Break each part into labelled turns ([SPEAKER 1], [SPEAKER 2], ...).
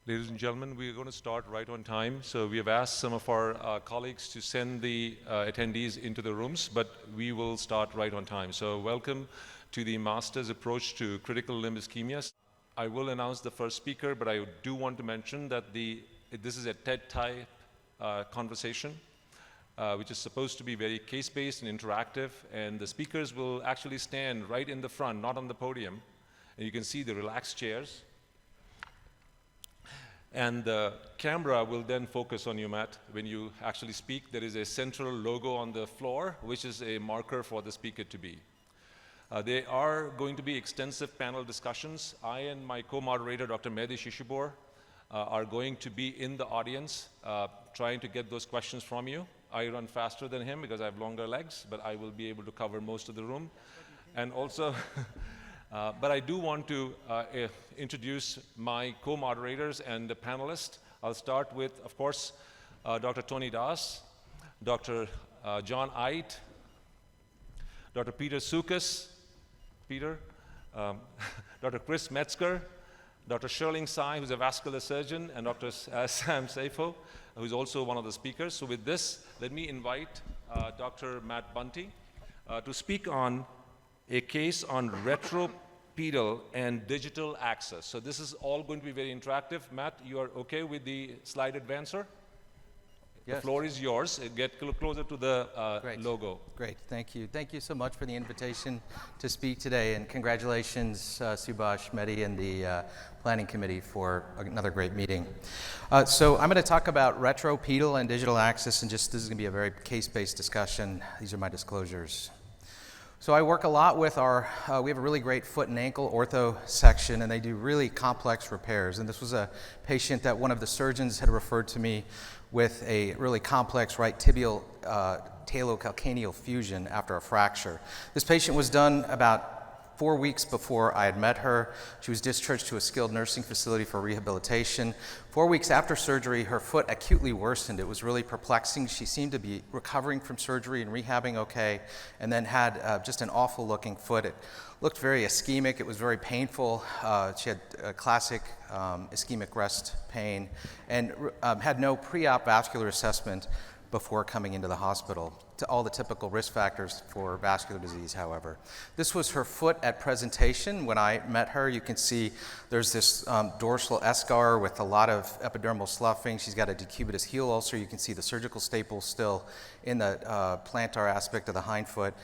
[SPEAKER 1] Ladies and gentlemen, we are going to start right on time. So we have asked some of our colleagues to send the attendees into the rooms, but we will start right on time. So welcome to the Master's Approach to Critical Limb Ischemia. I will announce the first speaker, but I do want to mention that this is a TED-type conversation, which is supposed to be very case-based and interactive, and the speakers will actually stand right in the front, not on the podium, and you can see the relaxed chairs. And the camera will then focus on you, Matt. When you actually speak, there is a central logo on the floor, which is a marker for the speaker to be. There are going to be extensive panel discussions. I and my co-moderator, Dr. Mehdi Shishehbor, are going to be in the audience trying to get those questions from you. I run faster than him because I have longer legs, but I will be able to cover most of the room. And also, but I do want to introduce my co-moderators and the panelists. I'll start with, of course, Dr. Tony Das, Dr. John Eidt, Dr. Peter Soukas, Dr. Chris Metzger, Dr. Shirling Tsai, who's a vascular surgeon, and Dr. Sayfo, who's also one of the speakers. So with this, let me invite Dr. Matt Bunte to speak on a case on retropedal and digital access. So this is all going to be very interactive. Matt, you are okay with the slide advancer? Yes. The floor is yours. Get closer to the logo.
[SPEAKER 2] Great, thank you. Thank you so much for the invitation to speak today, and congratulations, Subhash, Mehdi, and the planning committee for another great meeting. So I'm going to talk about retropedal and digital access, and this is going to be a very case-based discussion. These are my disclosures. So I work a lot with we have a really great foot and ankle ortho section, and they do really complex repairs. And this was a patient that one of the surgeons had referred to me with a really complex right tibial talocalcaneal fusion after a fracture. This patient was done about 4 weeks before I had met her. She was discharged to a skilled nursing facility for rehabilitation. 4 weeks after surgery, her foot acutely worsened. It was really perplexing. She seemed to be recovering from surgery and rehabbing okay, and then had just an awful looking foot. It looked very ischemic. It was very painful. She had a classic ischemic rest pain and had no pre-op vascular assessment before coming into the hospital. To all the typical risk factors for vascular disease, however. This was her foot at presentation. When I met her, you can see there's this dorsal eschar with a lot of epidermal sloughing. She's got a decubitus heel ulcer. You can see the surgical staples still in the plantar aspect of the hindfoot.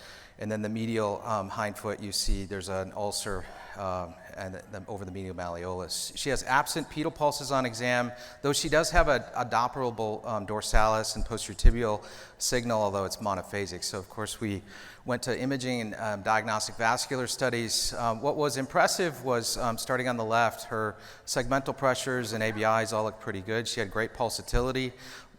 [SPEAKER 2] And then the medial hindfoot, you see there's an ulcer over the medial malleolus. She has absent pedal pulses on exam, though she does have a operable dorsalis and posterior tibial signal, although it's monophasic. So of course we went to imaging and diagnostic vascular studies. What was impressive was, starting on the left, her segmental pressures and ABIs all looked pretty good. She had great pulsatility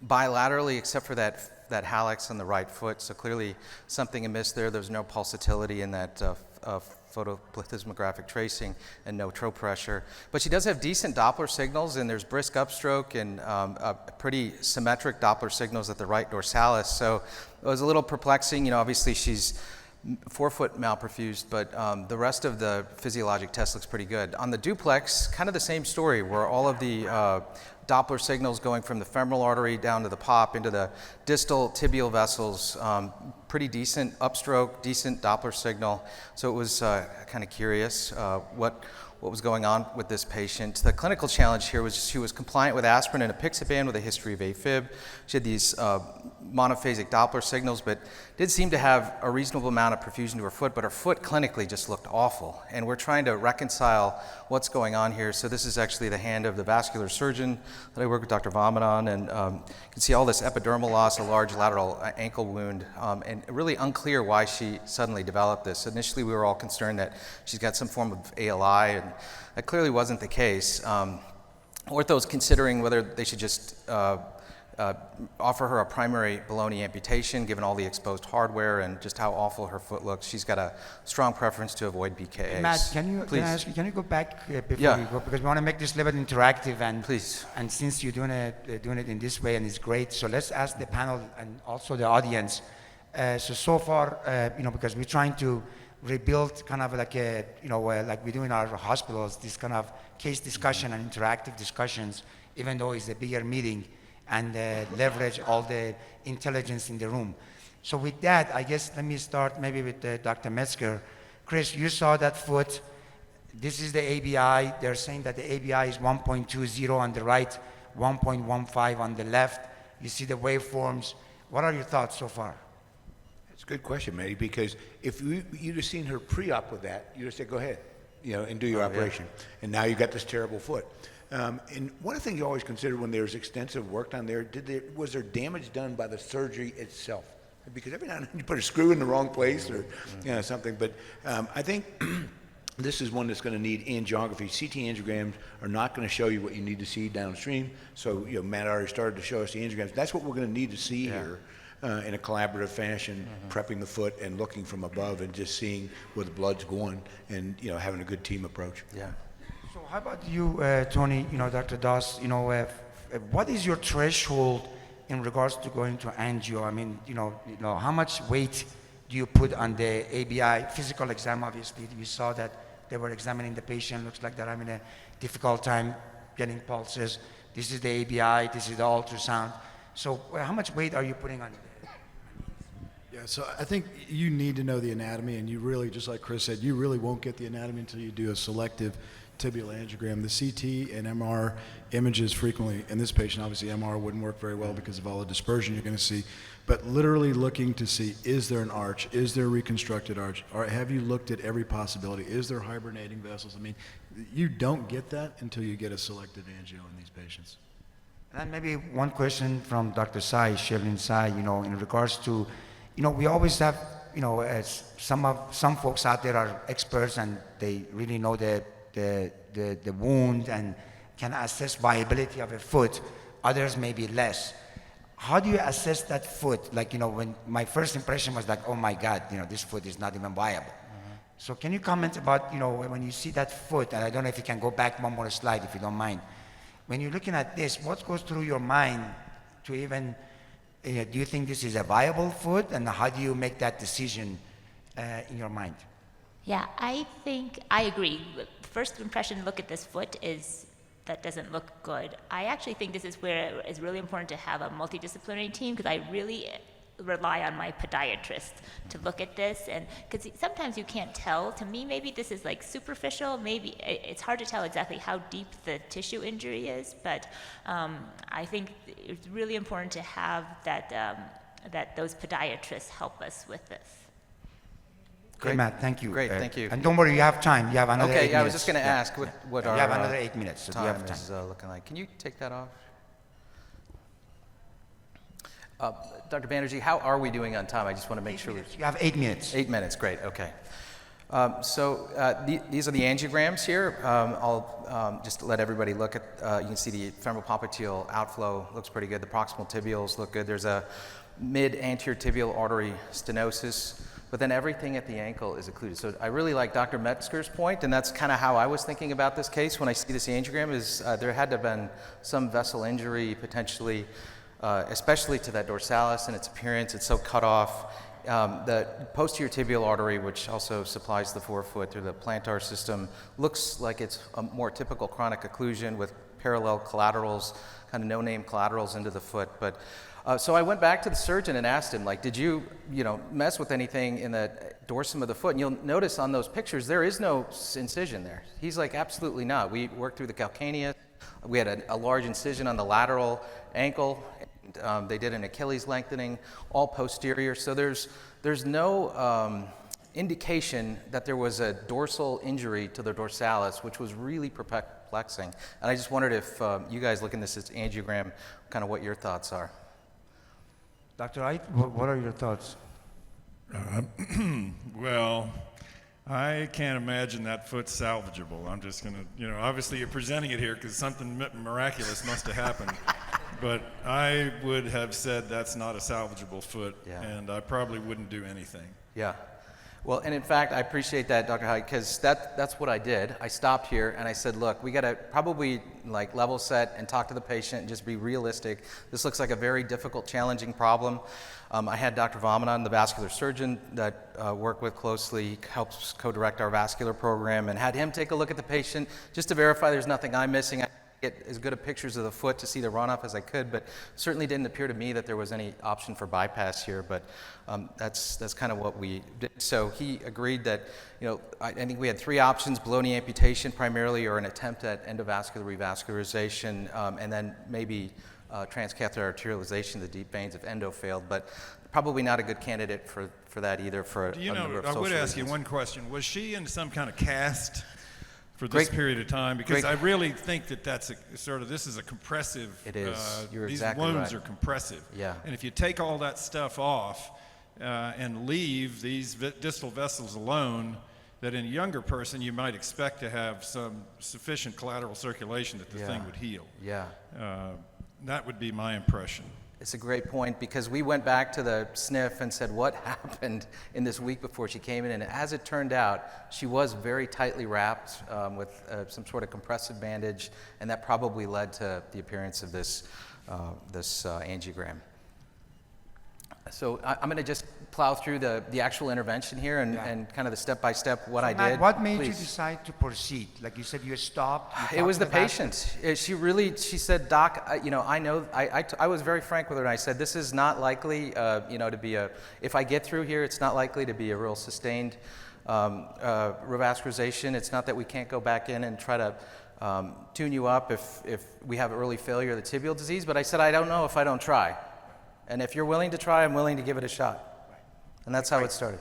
[SPEAKER 2] bilaterally, except for that hallux on the right foot, so clearly something amiss there. There's no pulsatility in that photoplethysmographic tracing and no trow pressure. But she does have decent Doppler signals, and there's brisk upstroke and pretty symmetric Doppler signals at the right dorsalis. So it was a little perplexing. Obviously she's forefoot malperfused, but the rest of the physiologic test looks pretty good. On the duplex, kind of the same story, where all of the Doppler signals going from the femoral artery down to the pop into the distal tibial vessels, pretty decent upstroke, decent Doppler signal. So it was kind of curious what was going on with this patient. The clinical challenge here was she was compliant with aspirin and apixaban with a history of AFib. She had these monophasic Doppler signals, but did seem to have a reasonable amount of perfusion to her foot, but her foot clinically just looked awful. And we're trying to reconcile what's going on here. So this is actually the hand of the vascular surgeon that I work with, Dr. Vahman, on, and you can see all this epidermal loss, a large lateral ankle wound, and really unclear why she suddenly developed this. Initially, we were all concerned that she's got some form of ALI, and that clearly wasn't the case. Ortho is considering whether they should just offer her a primary below-knee amputation, given all the exposed hardware and just how awful her foot looks. She's got a strong preference to avoid BKAs.
[SPEAKER 3] Matt, can I ask you, can you go back before we go? Because we want to make this a little bit interactive, and
[SPEAKER 2] please.
[SPEAKER 3] And since you're doing it in this way, and it's great, so let's ask the panel and also the audience. So far, because we're trying to rebuild kind of like a, like we do in our hospitals, this kind of case discussion and interactive discussions, even though it's a bigger meeting, and leverage all the intelligence in the room. So with that, I guess let me start maybe with Dr. Metzger. Chris, you saw that foot. This is the ABI. They're saying that the ABI is 1.20 on the right, 1.15 on the left. You see the waveforms. What are your thoughts so far?
[SPEAKER 4] It's a good question, Mehdi, because if you'd have seen her pre-op with that, you'd have said, go ahead, and do your operation. Yeah. And now you got this terrible foot. And one of the things you always consider when there's extensive work done there, was there damage done by the surgery itself? Because every now and then you put a screw in the wrong place or something. But I think this is one that's going to need angiography. CT angiograms are not going to show you what you need to see downstream. So Matt already started to show us the angiograms. That's what we're going to need to see here in a collaborative fashion, prepping the foot and looking from above and just seeing where the blood's going and having a good team approach.
[SPEAKER 2] Yeah.
[SPEAKER 3] So how about you, Tony? Dr. Das. What is your threshold in regards to going to angio? I mean, how much weight do you put on the ABI physical exam? Obviously, you saw that they were examining the patient. Looks like they're having a difficult time getting pulses. This is the ABI. This is the ultrasound. So, how much weight are you putting on it?
[SPEAKER 5] Yeah, so I think you need to know the anatomy, and you really, just like Chris said, you really won't get the anatomy until you do a selective tibial angiogram. The CT and MR images frequently, in this patient, obviously MR wouldn't work very well because of all the dispersion you're going to see, but literally looking to see, is there an arch? Is there a reconstructed arch? Or have you looked at every possibility? Is there hibernating vessels? I mean, you don't get that until you get a selective angio in these patients.
[SPEAKER 3] And maybe one question from Dr. Tsai, Shirling Tsai, in regards to, we always have, as some folks out there are experts and they really know the wound and can assess viability of a foot. Others may be less. How do you assess that foot? Like, when my first impression was like, oh my God, this foot is not even viable. So can you comment about, when you see that foot, and I don't know if you can go back one more slide if you don't mind. When you're looking at this, what goes through your mind to even, do you think this is a viable foot? And how do you make that decision in your mind?
[SPEAKER 6] Yeah, I think I agree. First impression look at this foot is that doesn't look good. I actually think this is where it's really important to have a multidisciplinary team because I really rely on my podiatrist to look at this, and because sometimes you can't tell. To me, maybe this is like superficial. Maybe it's hard to tell exactly how deep the tissue injury is, but I think it's really important to have that those podiatrists help us with this.
[SPEAKER 3] Great, Matt, thank you.
[SPEAKER 2] Great, thank you.
[SPEAKER 3] And don't worry, you have time. You have another 8 minutes.
[SPEAKER 2] Okay, I was just going to ask what our
[SPEAKER 3] you have another 8 minutes, so
[SPEAKER 2] time
[SPEAKER 3] you have time.
[SPEAKER 2] is looking like. Can you take that off? Dr. Banerjee, how are we doing on time? I just want to make sure.
[SPEAKER 3] You have 8 minutes.
[SPEAKER 2] 8 minutes, great, okay. These are the angiograms here. I'll just let everybody look at, you can see the femoral popliteal outflow looks pretty good. The proximal tibials look good. There's a mid-anterior tibial artery stenosis, but then everything at the ankle is occluded. So I really like Dr. Metzger's point, and that's kind of how I was thinking about this case when I see this angiogram, is there had to have been some vessel injury potentially, especially to that dorsalis and its appearance. It's so cut off. The posterior tibial artery, which also supplies the forefoot through the plantar system, looks like it's a more typical chronic occlusion with parallel collaterals, kind of no-name collaterals into the foot. But so I went back to the surgeon and asked him, like, did you mess with anything in the dorsum of the foot? And you'll notice on those pictures, there is no incision there. He's like, absolutely not. We worked through the calcaneus. We had a large incision on the lateral ankle. And, they did an Achilles lengthening, all posterior. So there's no indication that there was a dorsal injury to the dorsalis, which was really perplexing. And I just wondered if you guys looking at this angiogram, kind of what your thoughts are.
[SPEAKER 3] Dr. Eidt, what are your thoughts?
[SPEAKER 7] Well, I can't imagine that foot salvageable. I'm just going to, obviously you're presenting it here because something miraculous must have happened. But I would have said that's not a salvageable foot, and I probably wouldn't do anything.
[SPEAKER 2] Yeah. Well, and in fact, I appreciate that, Dr. Heidt, because that's what I did. I stopped here and I said, look, we got to probably like level set and talk to the patient and just be realistic. This looks like a very difficult, challenging problem. I had Dr. Vamanan, the vascular surgeon that work with closely, helps co-direct our vascular program, and had him take a look at the patient just to verify there's nothing I'm missing. Get as good of pictures of the foot to see the runoff as I could, but certainly didn't appear to me that there was any option for bypass here, but that's kind of what we did. So he agreed that, I think we had 3 options: below-knee amputation primarily, or an attempt at endovascular revascularization, and then maybe transcatheter arterialization of the deep veins if endo failed, but probably not a good candidate for that either for a number of social reasons.
[SPEAKER 7] I would ask you one question. Was she in some kind of cast for this period of time? Because I really think that that's this is a compressive.
[SPEAKER 2] It is. You're
[SPEAKER 7] these
[SPEAKER 2] exactly
[SPEAKER 7] wounds
[SPEAKER 2] right.
[SPEAKER 7] are compressive.
[SPEAKER 2] Yeah.
[SPEAKER 7] And if you take all that stuff off and leave these distal vessels alone, that in a younger person you might expect to have some sufficient collateral circulation that the thing would heal.
[SPEAKER 2] Yeah.
[SPEAKER 7] That would be my impression.
[SPEAKER 2] It's a great point, because we went back to the SNF and said, what happened in this week before she came in? And as it turned out, she was very tightly wrapped with some sort of compressive bandage, and that probably led to the appearance of this angiogram. So I'm going to just plow through the actual intervention here and kind of the step-by-step what I
[SPEAKER 3] Matt,
[SPEAKER 2] did.
[SPEAKER 3] what made you
[SPEAKER 2] Please.
[SPEAKER 3] decide to proceed? Like you said, you stopped.
[SPEAKER 2] It was the patient. She said, Doc, I know, I was very frank with her, and I said, this is not likely, to be if I get through here, it's not likely to be a real sustained revascularization. It's not that we can't go back in and try to tune you up if we have early failure of the tibial disease, but I said, I don't know if I don't try. And if you're willing to try, I'm willing to give it a shot. And that's how it started.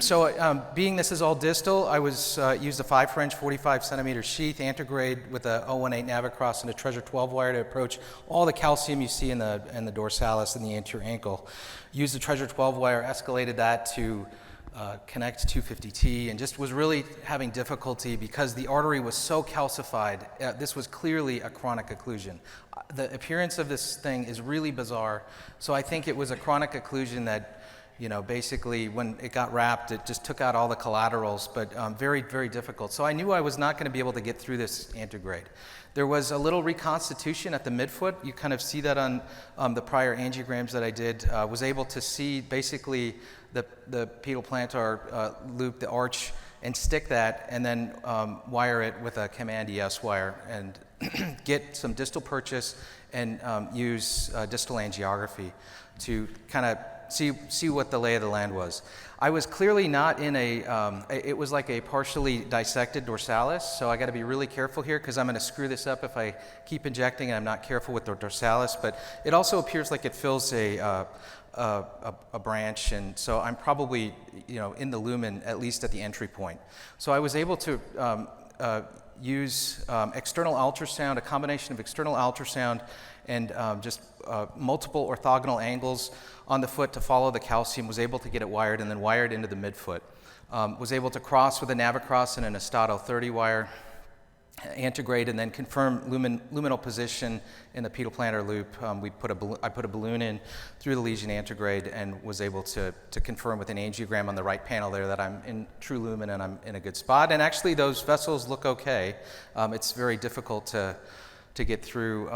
[SPEAKER 2] So being this is all distal, I used a 5-French 45-centimeter sheath, antegrade with a 018 Navicross and a Treasure 12 wire to approach all the calcium you see in the dorsalis and the anterior ankle. Used the Treasure 12 wire, escalated that to connect 250T, and just was really having difficulty because the artery was so calcified. This was clearly a chronic occlusion. The appearance of this thing is really bizarre, so I think it was a chronic occlusion that, basically when it got wrapped, it just took out all the collaterals, but very, very difficult. So I knew I was not going to be able to get through this antegrade. There was a little reconstitution at the midfoot. You kind of see that on the prior angiograms that I did. Was able to see basically the pedal plantar loop, the arch, and stick that, and then wire it with a Command ES wire and get some distal purchase and use distal angiography to kind of see what the lay of the land was. I was clearly not in it was like a partially dissected dorsalis, so I got to be really careful here because I'm going to screw this up if I keep injecting and I'm not careful with the dorsalis, but it also appears like it fills a branch, and so I'm probably in the lumen at least at the entry point. So I was able to use external ultrasound, a combination of external ultrasound and just multiple orthogonal angles on the foot to follow the calcium, was able to get it wired and then wired into the midfoot. Was able to cross with a Navicross and an Estado 30 wire, antegrade, and then confirm luminal position in the pedal plantar loop. I put a balloon in through the lesion antegrade and was able to confirm with an angiogram on the right panel there that I'm in true lumen and I'm in a good spot. And actually those vessels look okay. It's very difficult to get through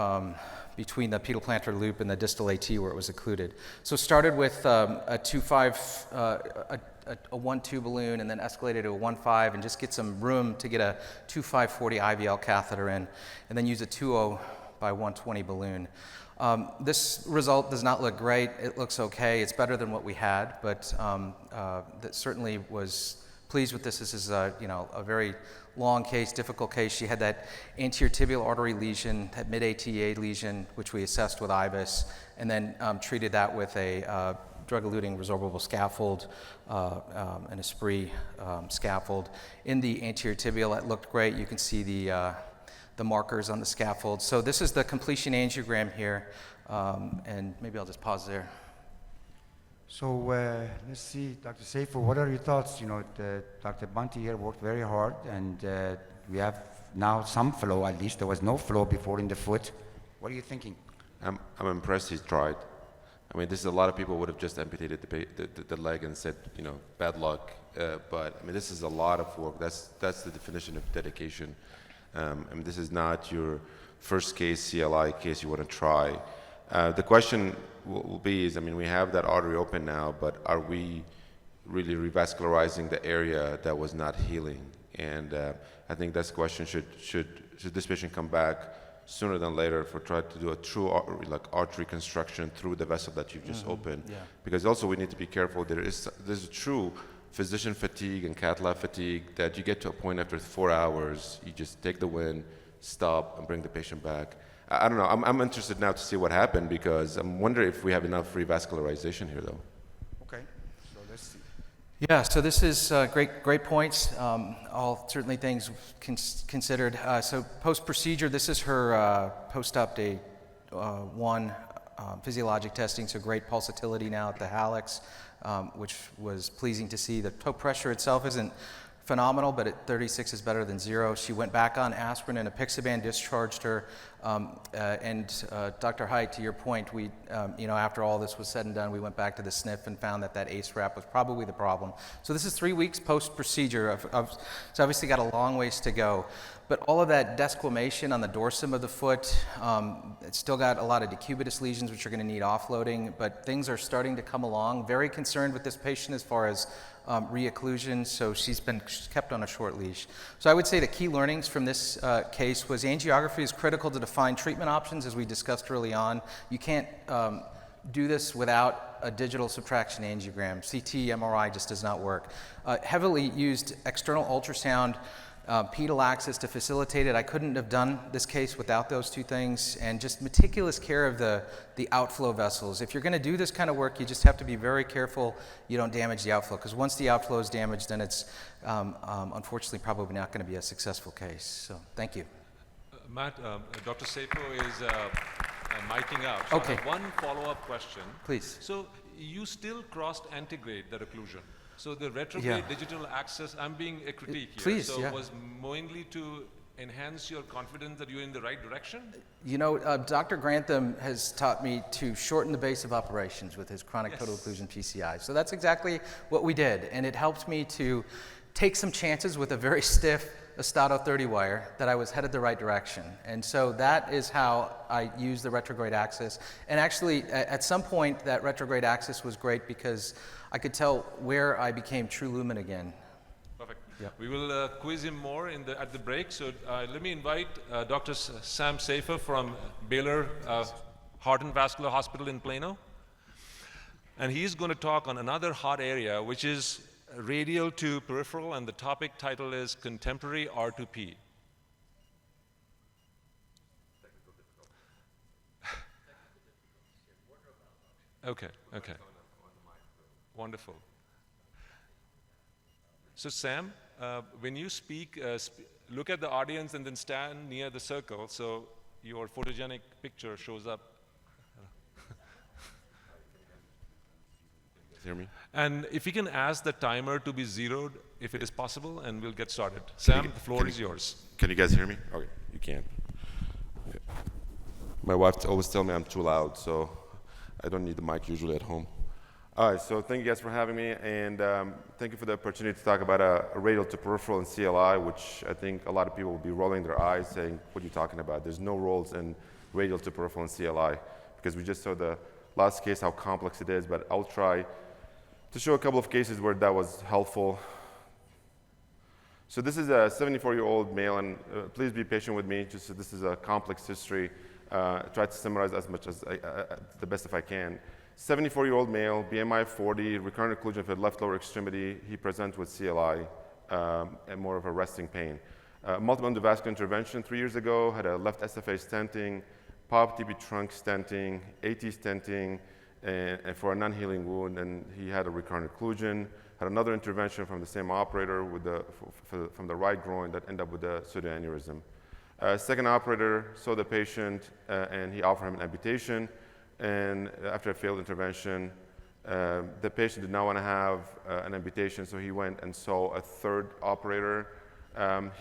[SPEAKER 2] between the pedal plantar loop and the distal AT where it was occluded. So started with a 2.5, a 1.2 balloon, and then escalated to a 1.5 and just get some room to get a 2.540 IVL catheter in, and then use a 2.0 by 120 balloon. This result does not look great. It looks okay. It's better than what we had, but that certainly was pleased with this. This is a very long case, difficult case. She had that anterior tibial artery lesion, that mid-ATA lesion, which we assessed with IVUS, and then treated that with a drug-eluting resorbable scaffold, an Esprit scaffold. In the anterior tibial, it looked great. You can see the markers on the scaffold. So this is the completion angiogram here, and maybe I'll just pause there.
[SPEAKER 3] So let's see, Dr. Sayfo, what are your thoughts? Dr. Bunte here worked very hard, and we have now some flow. At least there was no flow before in the foot. What are you thinking?
[SPEAKER 8] I'm impressed he tried. I mean, this is a lot of people would have just amputated the leg and said, you know, bad luck. But I mean, this is a lot of work. That's the definition of dedication. I mean, this is not your first case, CLI case you want to try. The question will be is, I mean, we have that artery open now, but are we really revascularizing the area that was not healing? And I think that's the question, should this patient come back sooner than later for try to do a true artery reconstruction through the vessel that you've just opened?
[SPEAKER 2] Yeah.
[SPEAKER 8] Because also we need to be careful. There's a true physician fatigue and cath lab fatigue that you get to a point after 4 hours, you just take the win, stop, and bring the patient back. I don't know. I'm interested now to see what happened, because I'm wondering if we have enough revascularization here, though.
[SPEAKER 3] Okay, so let's see.
[SPEAKER 2] Yeah, so this is great points. All certainly things considered. So post-procedure, this is her post-op day 1 physiologic testing, so great pulsatility now at the hallux, which was pleasing to see. The toe pressure itself isn't phenomenal, but at 36 is better than 0. She went back on aspirin and apixaban, discharged her. Dr. Eidt, to your point, we, after all this was said and done, we went back to the sniff and found that ACE wrap was probably the problem. So this is 3 weeks post-procedure. It's obviously got a long ways to go. But all of that desquamation on the dorsum of the foot, it's still got a lot of decubitus lesions, which are going to need offloading, but things are starting to come along. Very concerned with this patient as far as re-occlusion, so she's been kept on a short leash. So I would say the key learnings from this case was angiography is critical to define treatment options, as we discussed early on. You can't do this without a digital subtraction angiogram. CT, MRI just does not work. Heavily used external ultrasound, pedal axis to facilitate it. I couldn't have done this case without those two things, and just meticulous care of the outflow vessels. If you're going to do this kind of work, you just have to be very careful you don't damage the outflow, because once the outflow is damaged, then it's unfortunately probably not going to be a successful case. So thank you.
[SPEAKER 1] Matt, Dr. Sayfo is miking out. So
[SPEAKER 2] Okay.
[SPEAKER 1] I have one follow-up question.
[SPEAKER 2] Please.
[SPEAKER 1] So you still crossed antegrade that occlusion. So the retrograde digital access, I'm being a critique here.
[SPEAKER 2] Please,
[SPEAKER 1] so
[SPEAKER 2] yeah.
[SPEAKER 1] was mainly to enhance your confidence that you're in the right direction?
[SPEAKER 2] You know, Dr. Grantham has taught me to shorten the base of operations with his chronic total occlusion PCI. So that's exactly what we did. And it helped me to take some chances with a very stiff Estado 30 wire that I was headed the right direction. And so that is how I used the retrograde axis. And actually, at some point, that retrograde axis was great because I could tell where I became true lumen again.
[SPEAKER 1] Perfect.
[SPEAKER 2] Yep.
[SPEAKER 1] We will quiz him more at the break. So let me invite Dr. Sam Sayfo from Baylor Heart and Vascular Hospital in Plano. And he's going to talk on another hot area, which is radial to peripheral, and the topic title is Contemporary R2P. Okay. Wonderful. So Sam, when you speak, look at the audience and then stand near the circle so your photogenic picture shows up.
[SPEAKER 8] Hear me?
[SPEAKER 1] And if you can ask the timer to be zeroed, if it is possible, and we'll get started. Sam, the floor is yours.
[SPEAKER 8] Can you guys hear me? Okay, you can. Okay. My wife always tells me I'm too loud, so I don't need the mic usually at home. All right, so thank you guys for having me, and thank you for the opportunity to talk about a radial to peripheral and CLI, which I think a lot of people will be rolling their eyes saying, what are you talking about? There's no rolls in radial to peripheral and CLI, because we just saw the last case, how complex it is, but I'll try to show a couple of cases where that was helpful. So this is a 74-year-old male, and please be patient with me. Just this is a complex history. Try to summarize as much as the best if I can. 74-year-old male, BMI 40, recurrent occlusion of the left lower extremity. He presents with CLI and more of a resting pain. Multiple endovascular intervention 3 years ago, had a left SFA stenting, POP TB trunk stenting, AT stenting, and for a non-healing wound, and he had a recurrent occlusion. Had another intervention from the same operator with from the right groin that ended up with a pseudoaneurysm. Second operator saw the patient and he offered him an amputation. And after a failed intervention, the patient did not want to have an amputation, so he went and saw a third operator. That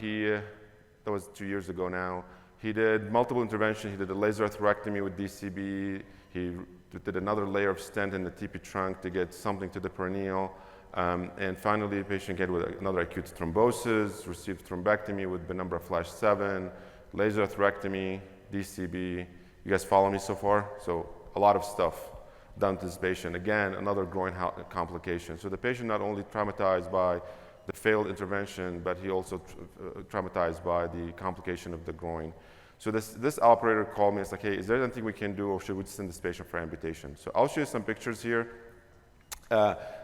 [SPEAKER 8] was 2 years ago now. He did multiple interventions. He did a laser atherectomy with DCB. He did another layer of stent in the TP trunk to get something to the perineal. And finally, the patient came with another acute thrombosis, received thrombectomy with penumbra flash 7, laser atherectomy, DCB. You guys follow me so far? So a lot of stuff done to this patient. Again, another groin complication. So the patient not only traumatized by the failed intervention, but he also traumatized by the complication of the groin. So this operator called me. It's like, hey, is there anything we can do, or should we send this patient for amputation? So I'll show you some pictures here.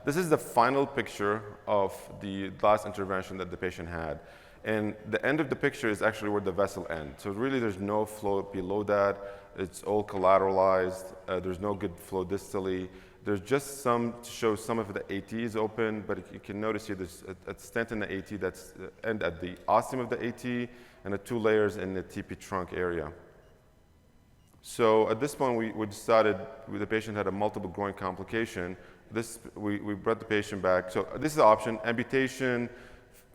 [SPEAKER 8] This is the final picture of the last intervention that the patient had. And the end of the picture is actually where the vessel ends. So really there's no flow below that. It's all collateralized. There's no good flow distally. There's just some to show some of the AT is open, but you can notice here there's a stent in the AT that's end at the ostium of the AT and the 2 layers in the TP trunk area. So at this point, we decided the patient had a multiple groin complication. We brought the patient back. So this is the option: amputation,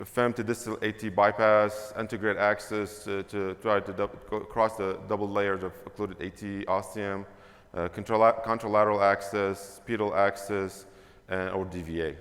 [SPEAKER 8] fem to distal AT bypass, antegrade access to try to cross the double layers of occluded AT ostium, contralateral access, pedal access, or DVA.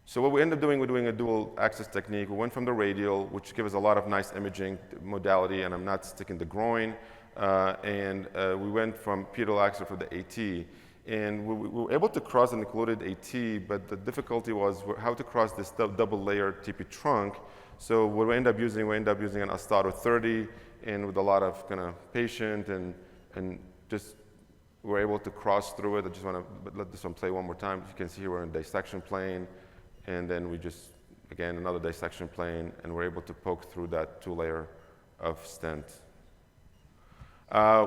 [SPEAKER 8] So what we end up doing, we're doing a dual access technique. We went from the radial, which gives us a lot of nice imaging modality, and I'm not sticking the groin, and we went from pedal access for the AT. And we were able to cross an occluded AT, but the difficulty was how to cross this double layer TP trunk. So what we end up using an Astato 30, and with a lot of kind of patient and just we're able to cross through it. I just want to let this one play one more time. You can see here we're in a dissection plane, and then we just, again, another dissection plane, and we're able to poke through that 2-layer of stent.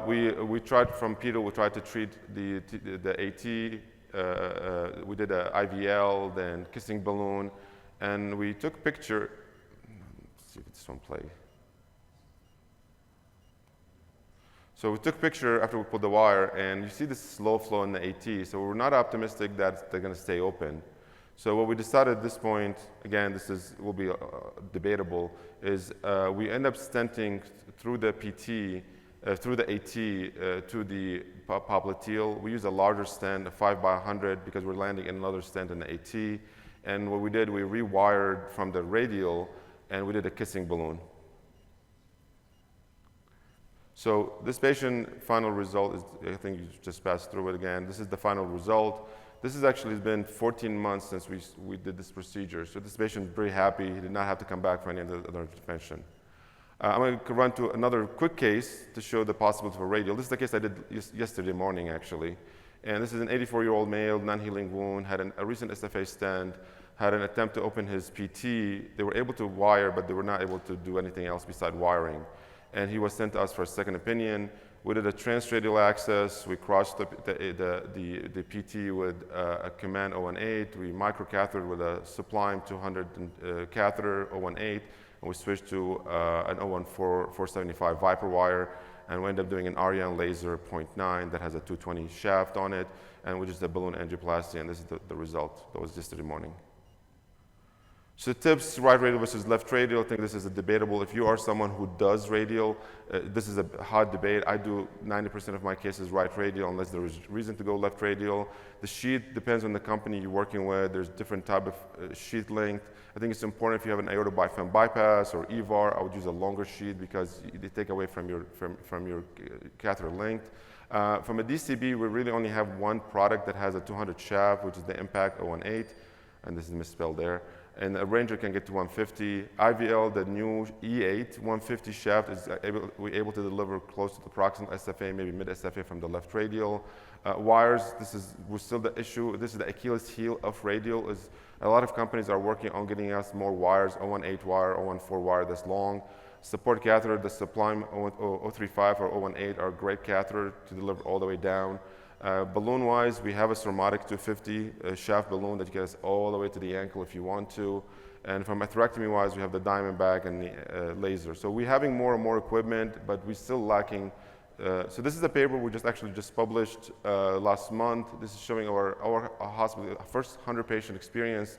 [SPEAKER 8] We tried from pedal, we tried to treat the AT. We did a IVL, then kissing balloon, and we took a picture. Let's see if this one play. So we took a picture after we pulled the wire, and you see this slow flow in the AT. So we're not optimistic that they're going to stay open. So what we decided at this point, again, will be debatable, is we end up stenting through the PT, through the AT to the popliteal. We use a larger stent, a 5x100, because we're landing in another stent in the AT. And what we did, we rewired from the radial, and we did a kissing balloon. So this patient final result is, I think you just passed through it again. This is the final result. This has actually been 14 months since we did this procedure. So this patient is very happy. He did not have to come back for any other intervention. I'm going to run to another quick case to show the possibility for radial. This is the case I did yesterday morning, actually. And this is an 84-year-old male, non-healing wound, had a recent SFA stent, had an attempt to open his PT. They were able to wire, but they were not able to do anything else besides wiring. And he was sent to us for a second opinion. We did a transradial access. We crossed the PT with a Command 018. We microcathetered with a Sublime 200 catheter 018. And we switched to an 014 475 Viper wire, and we ended up doing an Ariane laser 0.9 that has a 220 shaft on it, and which is the balloon angioplasty, and this is the result. That was yesterday morning. So tips, right radial versus left radial, I think this is a debatable. If you are someone who does radial, this is a hot debate. I do 90% of my cases right radial unless there is reason to go left radial. The sheath depends on the company you're working with. There's different type of sheath length. I think it's important if you have an aorta bifem bypass or EVAR, I would use a longer sheath because they take away from your catheter length. From a DCB, we really only have one product that has a 200 shaft, which is the Impact 018, and this is misspelled there. And a Ranger can get to 150. IVL, the new Eidt 150 shaft, we're able to deliver close to the proximal SFA, maybe mid SFA from the left radial. Wires, we're still the issue. This is the Achilles heel of radial. A lot of companies are working on getting us more wires, 018 wire, 014 wire that's long. Support catheter, the Sublime 035 or 018 are great catheter to deliver all the way down. Balloon-wise, we have a Surmotic 250 shaft balloon that gets all the way to the ankle if you want to. And from atherectomy-wise, we have the Diamondback and the laser. So we're having more and more equipment, but we're still lacking. So this is a paper we just published last month. This is showing our hospital, first 100 patient experience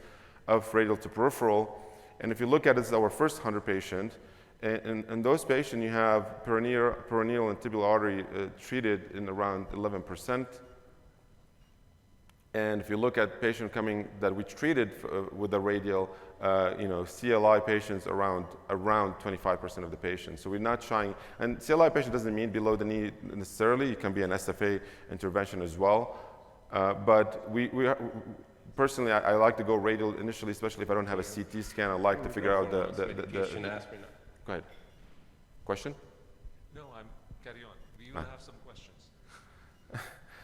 [SPEAKER 8] of radial to peripheral. And if you look at it, this is our first 100 patient. And in those patients, you have peroneal and tibial artery treated in around 11%. And if you look at patients coming that we treated with the radial, CLI patients around 25% of the patients. So we're not shying. And CLI patient doesn't mean below the knee necessarily. It can be an SFA intervention as well. But personally, I like to go radial initially, especially if I don't have a CT scan. I like to figure out the Go ahead. Question?
[SPEAKER 1] No, carry on. We will have some questions.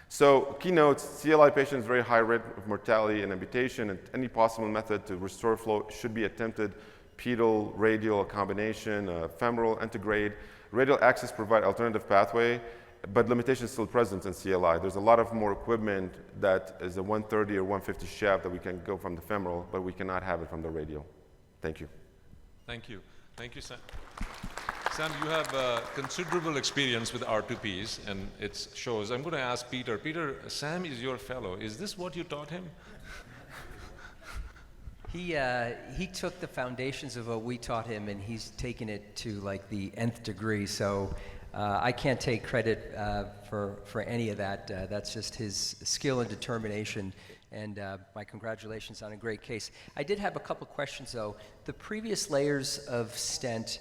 [SPEAKER 8] So keynotes, CLI patients very high rate of mortality and amputation, and any possible method to restore flow should be attempted. Pedal, radial, a combination, femoral, antegrade. Radial access provide alternative pathway, but limitations still present in CLI. There's a lot of more equipment that is a 130 or 150 shaft that we can go from the femoral, but we cannot have it from the radial. Thank you.
[SPEAKER 1] Thank you. Thank you, Sam. Sam, you have considerable experience with R2Ps, and it shows. I'm going to ask Peter. Peter, Sam is your fellow. Is this what you taught him?
[SPEAKER 9] He took the foundations of what we taught him, and he's taken it to like the nth degree. So I can't take credit for any of that. That's just his skill and determination. And my congratulations on a great case. I did have a couple questions though. The previous layers of stent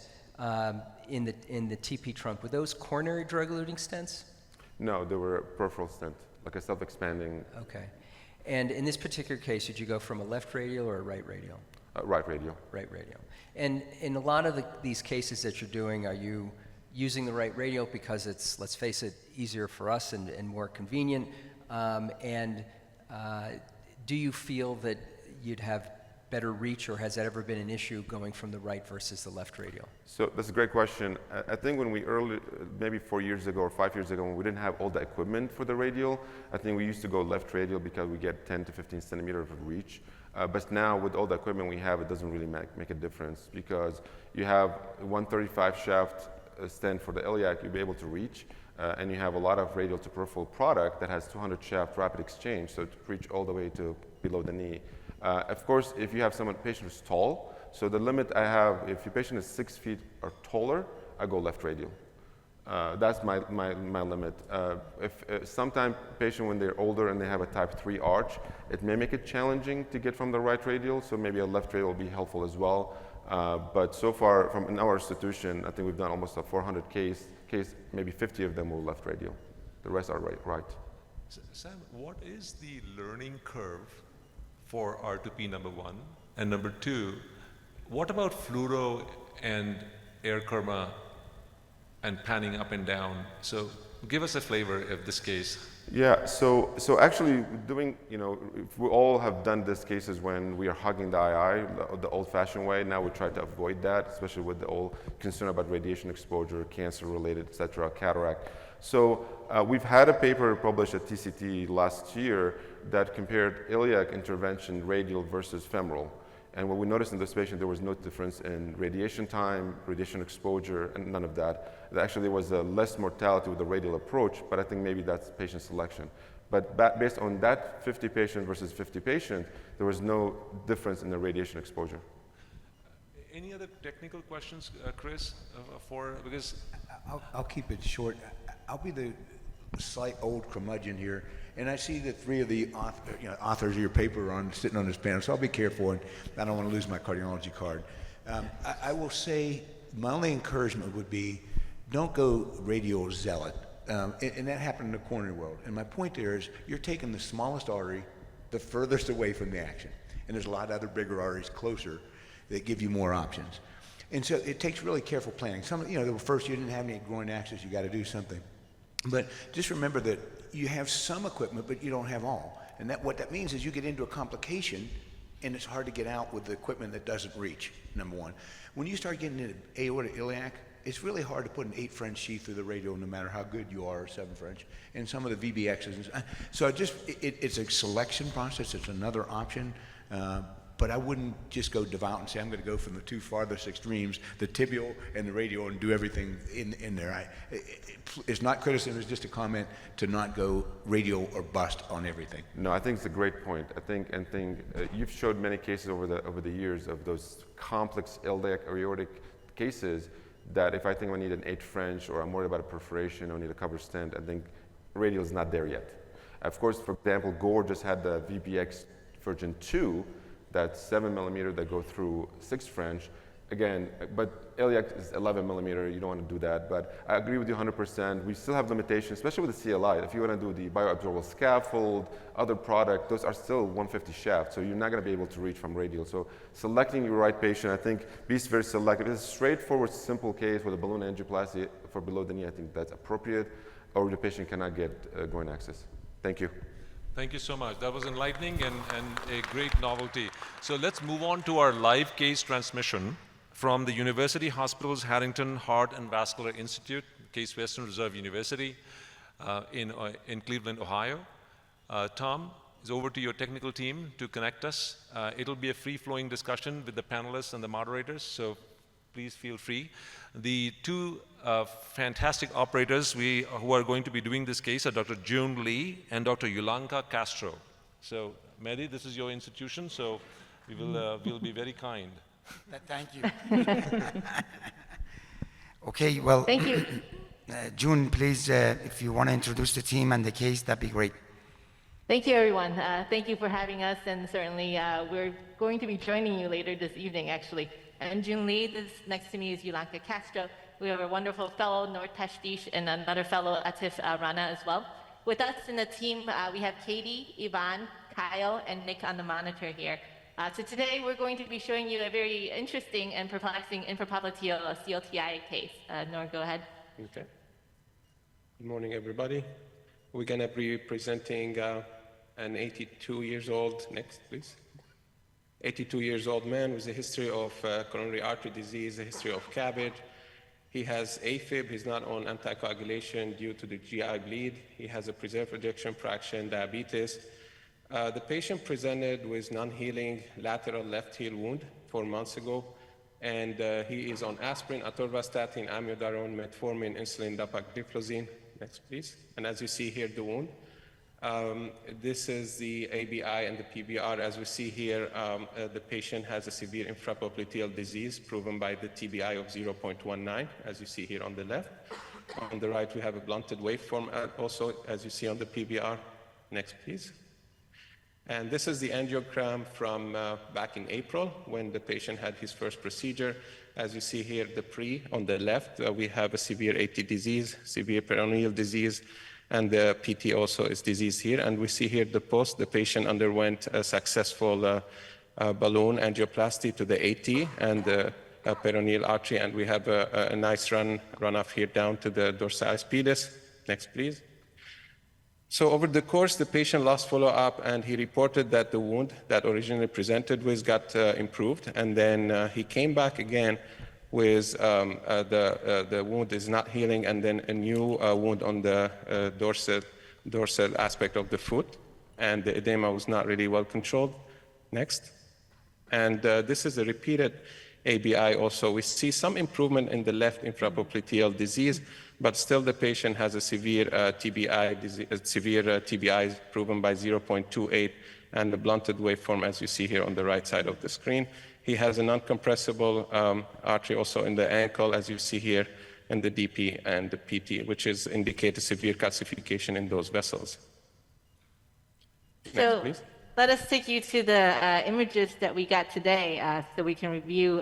[SPEAKER 9] in the TP trunk, were those coronary drug-eluting stents?
[SPEAKER 8] No, they were peripheral stent, like a self-expanding.
[SPEAKER 9] Okay. And in this particular case, did you go from a left radial or a right radial?
[SPEAKER 8] Right radial.
[SPEAKER 9] Right radial. And in a lot of these cases that you're doing, are you using the right radial because it's, let's face it, easier for us and more convenient? Do you feel that you'd have better reach, or has that ever been an issue going from the right versus the left radial?
[SPEAKER 8] So that's a great question. I think when we maybe 4 years ago or 5 years ago, when we didn't have all the equipment for the radial, I think we used to go left radial because we get 10 to 15 centimeters of reach. But now with all the equipment we have, it doesn't really make a difference because you have 135 shaft stent for the iliac, you'll be able to reach. And you have a lot of radial to peripheral product that has 200 shaft rapid exchange, so to reach all the way to below the knee. Of course, if you have patient who's tall, so the limit I have, if your patient is 6 feet or taller, I go left radial. That's my limit. If sometimes patient, when they're older and they have a type 3 arch, it may make it challenging to get from the right radial, so maybe a left radial will be helpful as well. But so far, in our institution, I think we've done almost a 400 case, maybe 50 of them were left radial. The rest are right.
[SPEAKER 1] Sam, what is the learning curve for R2P number 1? And number 2, what about fluoro and air karma and panning up and down? So give us a flavor of this case.
[SPEAKER 8] Yeah, so actually doing, we all have done these cases when we are hugging the II, the old-fashioned way. Now we try to avoid that, especially with the old concern about radiation exposure, cancer-related, et cetera, cataract. So we've had a paper published at TCT last year that compared iliac intervention radial versus femoral. And what we noticed in this patient, there was no difference in radiation time, radiation exposure, and none of that. Actually, there was less mortality with the radial approach, but I think maybe that's patient selection. But based on that 50 patient versus 50 patient, there was no difference in the radiation exposure.
[SPEAKER 1] Any other technical questions, Chris, because
[SPEAKER 4] I'll keep it short. I'll be the slight old curmudgeon here, and I see that 3 of the authors of your paper are sitting on this panel, so I'll be careful, and I don't want to lose my cardiology card. I will say my only encouragement would be don't go radial zealot, and that happened in the coronary world. And my point there is you're taking the smallest artery, the furthest away from the action, and there's a lot of other bigger arteries closer that give you more options. And so it takes really careful planning. First you didn't have any groin access, you got to do something. But just remember that you have some equipment, but you don't have all. And what that means is you get into a complication, and it's hard to get out with the equipment that doesn't reach, number 1. When you start getting into aorta iliac, it's really hard to put an 8 French sheath through the radial, no matter how good you are, or 7 French. And some of the VBXs. So it's a selection process. It's another option. But I wouldn't just go devout and say, I'm going to go from the 2 farthest extremes, the tibial and the radial, and do everything in there. It's not criticism, it's just a comment to not go radial or bust on everything.
[SPEAKER 8] No, I think it's a great point. I think you've showed many cases over the years of those complex iliac aortic cases, that if I think I need an 8 French or I'm worried about a perforation or need a cover stent, I think radial is not there yet. Of course, for example, Gore just had the VPX version 2, that's 7 millimeter that go through 6 French. Again, but iliac is 11 millimeter, you don't want to do that. But I agree with you 100%. We still have limitations, especially with the CLI. If you want to do the bioabsorbable scaffold, other product, those are still 150 shaft, so you're not going to be able to reach from radial. So selecting your right patient, I think, be very selective. If it's a straightforward, simple case with a balloon angioplasty for below the knee, I think that's appropriate, or the patient cannot get groin access. Thank you.
[SPEAKER 1] Thank you so much. That was enlightening and a great novelty. So let's move on to our live case transmission from the University Hospital's Harrington Heart and Vascular Institute, Case Western Reserve University in Cleveland, Ohio. Tom, it's over to your technical team to connect us. It'll be a free-flowing discussion with the panelists and the moderators, so please feel free. The two fantastic operators who are going to be doing this case are Dr. June Lee and Dr. Yulanka Castro. So, Mehdi, this is your institution, so we'll be very kind.
[SPEAKER 3] Thank you. Okay, well,
[SPEAKER 6] Thank you.
[SPEAKER 3] June, please, if you want to introduce the team and the case, that'd be great.
[SPEAKER 10] Thank you, everyone. Thank you for having us, and certainly we're going to be joining you later this evening, actually. And June Lee, this next to me is Yulanka Castro. We have a wonderful fellow, Noor Tashdish, and another fellow, Atif Rana, as well. With us in the team, we have Katie, Ivan, Kyle, and Nick on the monitor here. So today we're going to be showing you a very interesting and perplexing infrapopliteal CLTI case. Noor, go ahead.
[SPEAKER 11] Okay. Good morning, everybody. We're going to be presenting an 82 years old, next please. 82 years old man with a history of coronary artery disease, a history of CABG. He has AFib, he's not on anticoagulation due to the GI bleed. He has a preserved ejection fraction, diabetes. The patient presented with non-healing lateral left heel wound 4 months ago, and he is on aspirin, atorvastatin, amiodarone, metformin, insulin, dapagliflozin. Next, please. And as you see here, the wound. This is the ABI and the PBR. As we see here, the patient has a severe infrapopliteal disease proven by the TBI of 0.19, as you see here on the left. On the right, we have a blunted waveform also, as you see on the PBR. Next, please. And this is the angiogram from back in April when the patient had his first procedure. As you see here, the pre on the left, we have a severe Eidt disease, severe peroneal disease, and the PT also is disease here. And we see here the post, the patient underwent a successful balloon angioplasty to the AT and the peroneal artery, and we have a nice run off here down to the dorsalis pedis. Next, please. So over the course, the patient lost follow-up, and he reported that the wound that originally presented with got improved, and then he came back again with the wound is not healing, and then a new wound on the dorsal aspect of the foot, and the edema was not really well controlled. Next. And this is a repeated ABI also. We see some improvement in the left infrapopliteal disease, but still the patient has a severe TBI proven by 0.28 and the blunted waveform as you see here on the right side of the screen. He has a non-compressible artery also in the ankle as you see here in the DP and the PT, which is indicate a severe calcification in those vessels.
[SPEAKER 10] So
[SPEAKER 11] Next, please.
[SPEAKER 10] let us take you to the images that we got today so we can review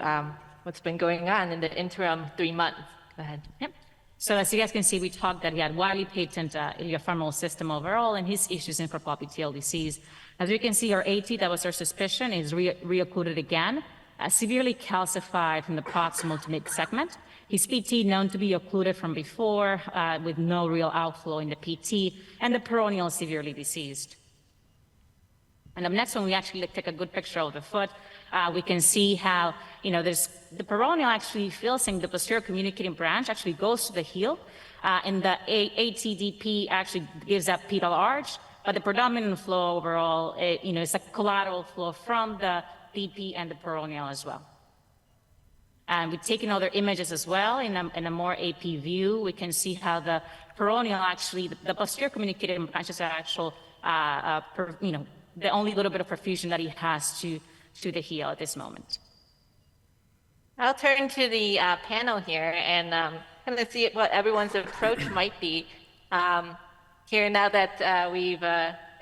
[SPEAKER 10] what's been going on in the interim 3 months. Go ahead.
[SPEAKER 12] Yep. So as you guys can see, we talked that he had widely patent iliofemoral system overall, and his issues in infrapopliteal disease. As you can see, our AT, that was our suspicion, is reoccluded again, severely calcified from the proximal to mid segment. His PT known to be occluded from before, with no real outflow in the PT, and the peroneal severely diseased. And the next one, we actually take a good picture of the foot. We can see how, there's the peroneal actually fills in the posterior communicating branch, actually goes to the heel, and the ATDP actually gives that pedal arch, but the predominant flow overall, is a collateral flow from the DP and the peroneal as well. And we've taken other images as well in a more AP view. We can see how the peroneal actually, the posterior communicating branches are actual, the only little bit of perfusion that he has to the heel at this moment.
[SPEAKER 10] I'll turn to the panel here and kind of see what everyone's approach might be here now that we've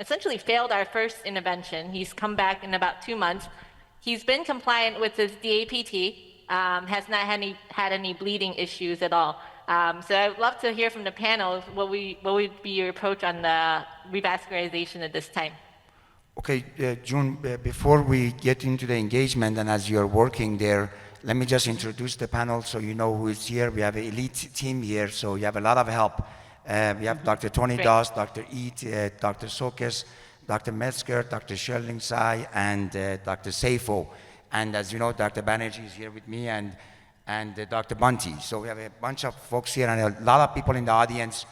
[SPEAKER 10] essentially failed our first intervention. He's come back in about 2 months. He's been compliant with his DAPT, has not had any bleeding issues at all. So I'd love to hear from the panel what would be your approach on the revascularization at this time.
[SPEAKER 3] Okay, June, before we get into the engagement and as you're working there, let me just introduce the panel so you know who is here. We have an elite team here, so you have a lot of help. We have Dr. Tony
[SPEAKER 10] Great.
[SPEAKER 3] Das, Dr. Eidt, Dr. Soukas, Dr. Metzger, Dr. Shirling Tsai, and Dr. Sayfo. And as you know, Dr. Banerjee is here with me and Dr. Bunte. So we have a bunch of folks here and a lot of people in the audience.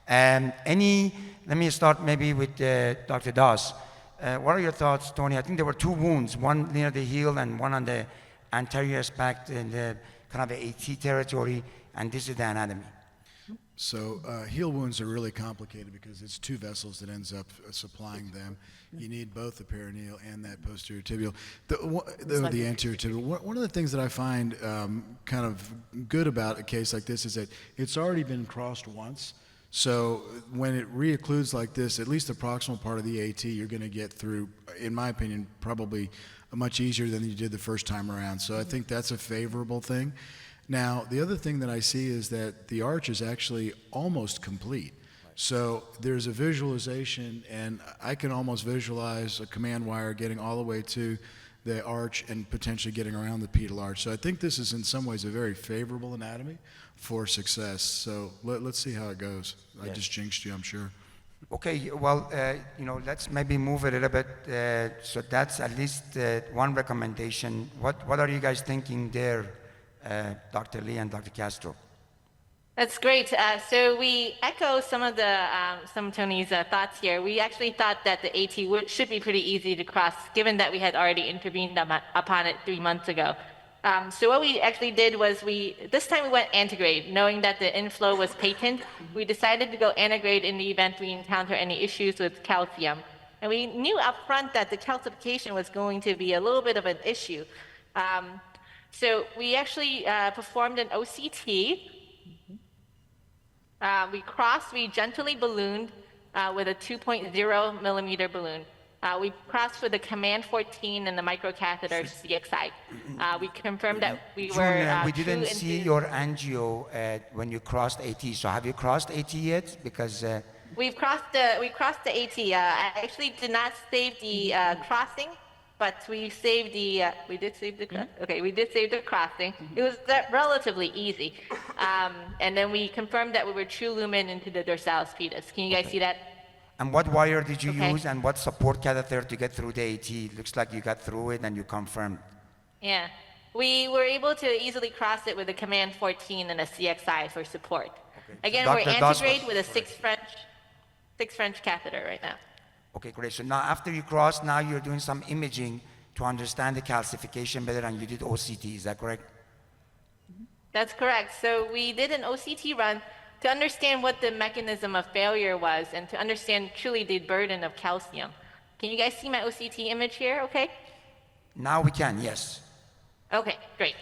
[SPEAKER 3] Let me start maybe with Dr. Das. What are your thoughts, Tony? I think there were 2 wounds, one near the heel and one on the anterior aspect in the kind of AT territory, and this is the anatomy.
[SPEAKER 5] So heel wounds are really complicated because it's 2 vessels that ends up supplying them. You need both the perineal and that posterior tibial, the anterior tibial. One of the things that I find kind of good about a case like this is that it's already been crossed once. So when it reoccludes like this, at least the proximal part of the AT, you're going to get through, in my opinion, probably much easier than you did the first time around. So I think that's a favorable thing. Now, the other thing that I see is that the arch is actually almost complete. So there's a visualization, and I can almost visualize a command wire getting all the way to the arch and potentially getting around the pedal arch. So I think this is in some ways a very favorable anatomy for success. So let's see how it goes. I just jinxed you, I'm sure.
[SPEAKER 3] Okay, well, let's maybe move a little bit. So that's at least one recommendation. What are you guys thinking there, Dr. Lee and Dr. Castro?
[SPEAKER 10] That's great. So we echo some of Tony's thoughts here. We actually thought that the AT should be pretty easy to cross, given that we had already intervened upon it 3 months ago. So what we actually did was this time we went antegrade, knowing that the inflow was patent. We decided to go antegrade in the event we encounter any issues with calcium. And we knew up front that the calcification was going to be a little bit of an issue. So we actually performed an OCT. We gently ballooned with a 2.0 millimeter balloon. We crossed with the Command 14 and the microcatheter CXI. We confirmed that we were
[SPEAKER 3] we didn't see your angio when you crossed AT. So have you crossed AT yet? Because
[SPEAKER 10] we crossed the AT. I actually did not save the crossing, but we saved the. We did save the. Okay, we did save the crossing. It was relatively easy, and then we confirmed that we were true lumen into the dorsalis pedis. Can you guys see that?
[SPEAKER 3] And what wire did you use and what support catheter to get through the AT? Looks like you got through it and you confirmed.
[SPEAKER 10] Yeah. We were able to easily cross it with a Command 14 and a CXI for support. Okay. Again,
[SPEAKER 3] so
[SPEAKER 10] we're antegrade with a 6 French catheter right now.
[SPEAKER 3] Okay, great. So now after you cross, now you're doing some imaging to understand the calcification better, and you did OCT, is that correct?
[SPEAKER 10] That's correct. So we did an OCT run to understand what the mechanism of failure was and to understand truly the burden of calcium. Can you guys see my OCT image here, okay?
[SPEAKER 3] Now we can, yes.
[SPEAKER 10] Okay, great.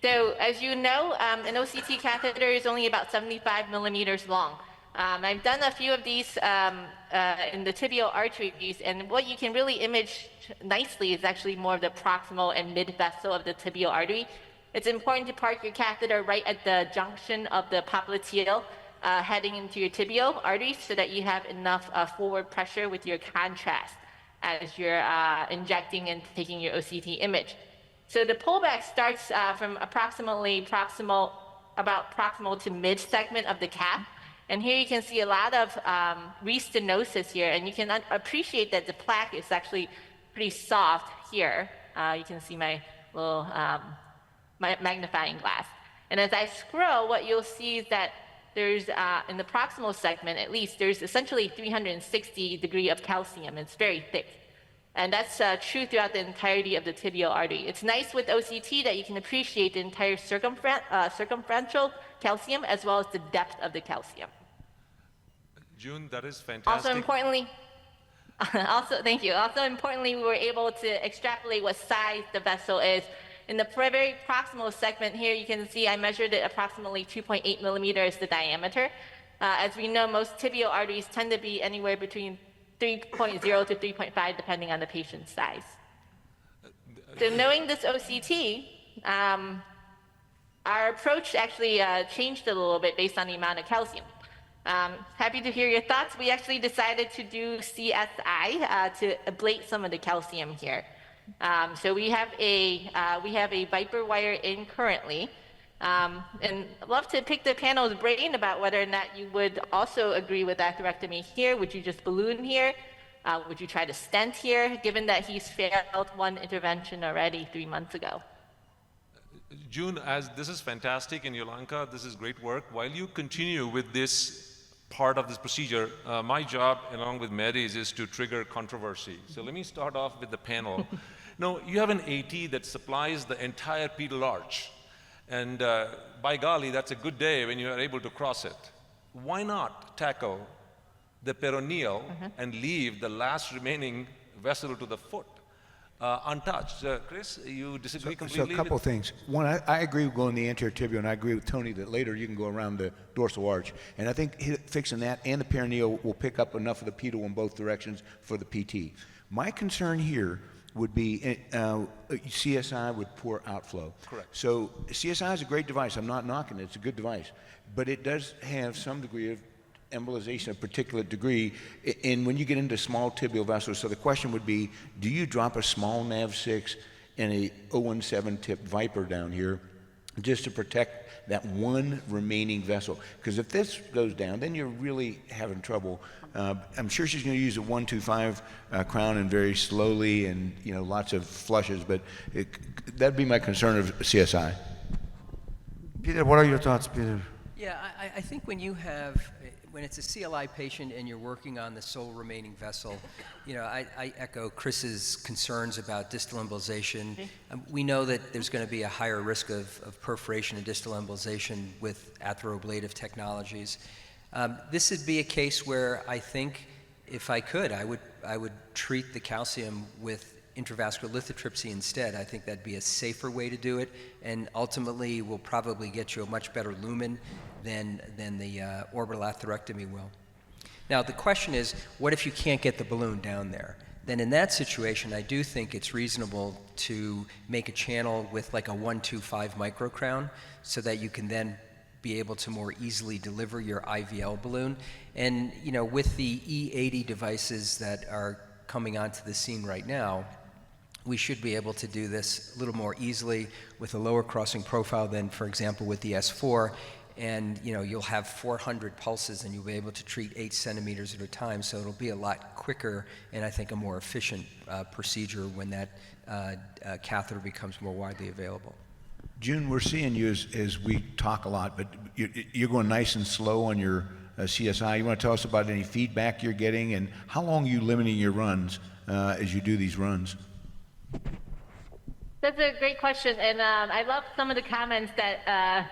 [SPEAKER 10] So as you know, an OCT catheter is only about 75 millimeters long. I've done a few of these in the tibial arteries, and what you can really image nicely is actually more of the proximal and mid-vessel of the tibial artery. It's important to park your catheter right at the junction of the popliteal heading into your tibial artery so that you have enough forward pressure with your contrast as you're injecting and taking your OCT image. So the pullback starts from approximately proximal to mid-segment of the cap. And here you can see a lot of restenosis here, and you can appreciate that the plaque is actually pretty soft here. You can see my little my magnifying glass. And as I scroll, what you'll see is that there's, in the proximal segment at least, there's essentially 360 degree of calcium. It's very thick. And that's true throughout the entirety of the tibial artery. It's nice with OCT that you can appreciate the entire circumferential calcium as well as the depth of the calcium.
[SPEAKER 1] June, that is fantastic.
[SPEAKER 10] Also importantly, thank you. Also importantly, we were able to extrapolate what size the vessel is In the very proximal segment here, you can see I measured it approximately 2.8 millimeters the diameter. As we know, most tibial arteries tend to be anywhere between 3.0 to 3.5, depending on the patient's size. So knowing this OCT, our approach actually changed a little bit based on the amount of calcium. Happy to hear your thoughts. We actually decided to do CSI to ablate some of the calcium here. So we have a Viper wire in currently. And I'd love to pick the panel's brain about whether or not you would also agree with atherectomy here. Would you just balloon here? Would you try to stent here, given that he's failed one intervention already 3 months ago?
[SPEAKER 1] June, as this is fantastic, and Yulanka, this is great work. While you continue with this part of this procedure, my job, along with Mehdi's, is to trigger controversy. So let me start off with the panel. Now, you have an AT that supplies the entire pedal arch. And by golly, that's a good day when you are able to cross it. Why not tackle the peroneal and leave the last remaining vessel to the foot untouched? Chris, you disagree completely?
[SPEAKER 4] So a couple of things. One, I agree with going the anterior tibial, and I agree with Tony that later you can go around the dorsal arch. And I think fixing that and the peroneal will pick up enough of the pedal in both directions for the PT. My concern here would be CSI with poor outflow.
[SPEAKER 1] Correct.
[SPEAKER 4] So CSI is a great device. I'm not knocking it. It's a good device. But it does have some degree of embolization, a particular degree, and when you get into small tibial vessels. So the question would be, do you drop a small NAV6 and a 017 tip Viper down here just to protect that one remaining vessel? Because if this goes down, then you're really having trouble. I'm sure she's going to use a 125 crown and very slowly, and lots of flushes, but that'd be my concern of CSI.
[SPEAKER 3] Peter, what are your thoughts, Peter?
[SPEAKER 9] Yeah, I think when it's a CLI patient and you're working on the sole remaining vessel, I echo Chris's concerns about distal embolization. We know that there's going to be a higher risk of perforation and distal embolization with atheroablative technologies. This would be a case where I think, if I could, I would treat the calcium with intravascular lithotripsy instead. I think that'd be a safer way to do it, and ultimately will probably get you a much better lumen than the orbital atherectomy will. Now the question is, what if you can't get the balloon down there? Then in that situation, I do think it's reasonable to make a channel with like a 125 microcrown so that you can then be able to more easily deliver your IVL balloon. And with the E80 devices that are coming onto the scene right now, we should be able to do this a little more easily with a lower crossing profile than, for example, with the S4. And you'll have 400 pulses and you'll be able to treat 8 centimeters at a time. So it'll be a lot quicker and I think a more efficient procedure when that catheter becomes more widely available.
[SPEAKER 4] June, we're seeing you as we talk a lot, but you're going nice and slow on your CSI. You want to tell us about any feedback you're getting, and how long are you limiting your runs as you do these runs?
[SPEAKER 10] That's a great question, and I love some of the comments that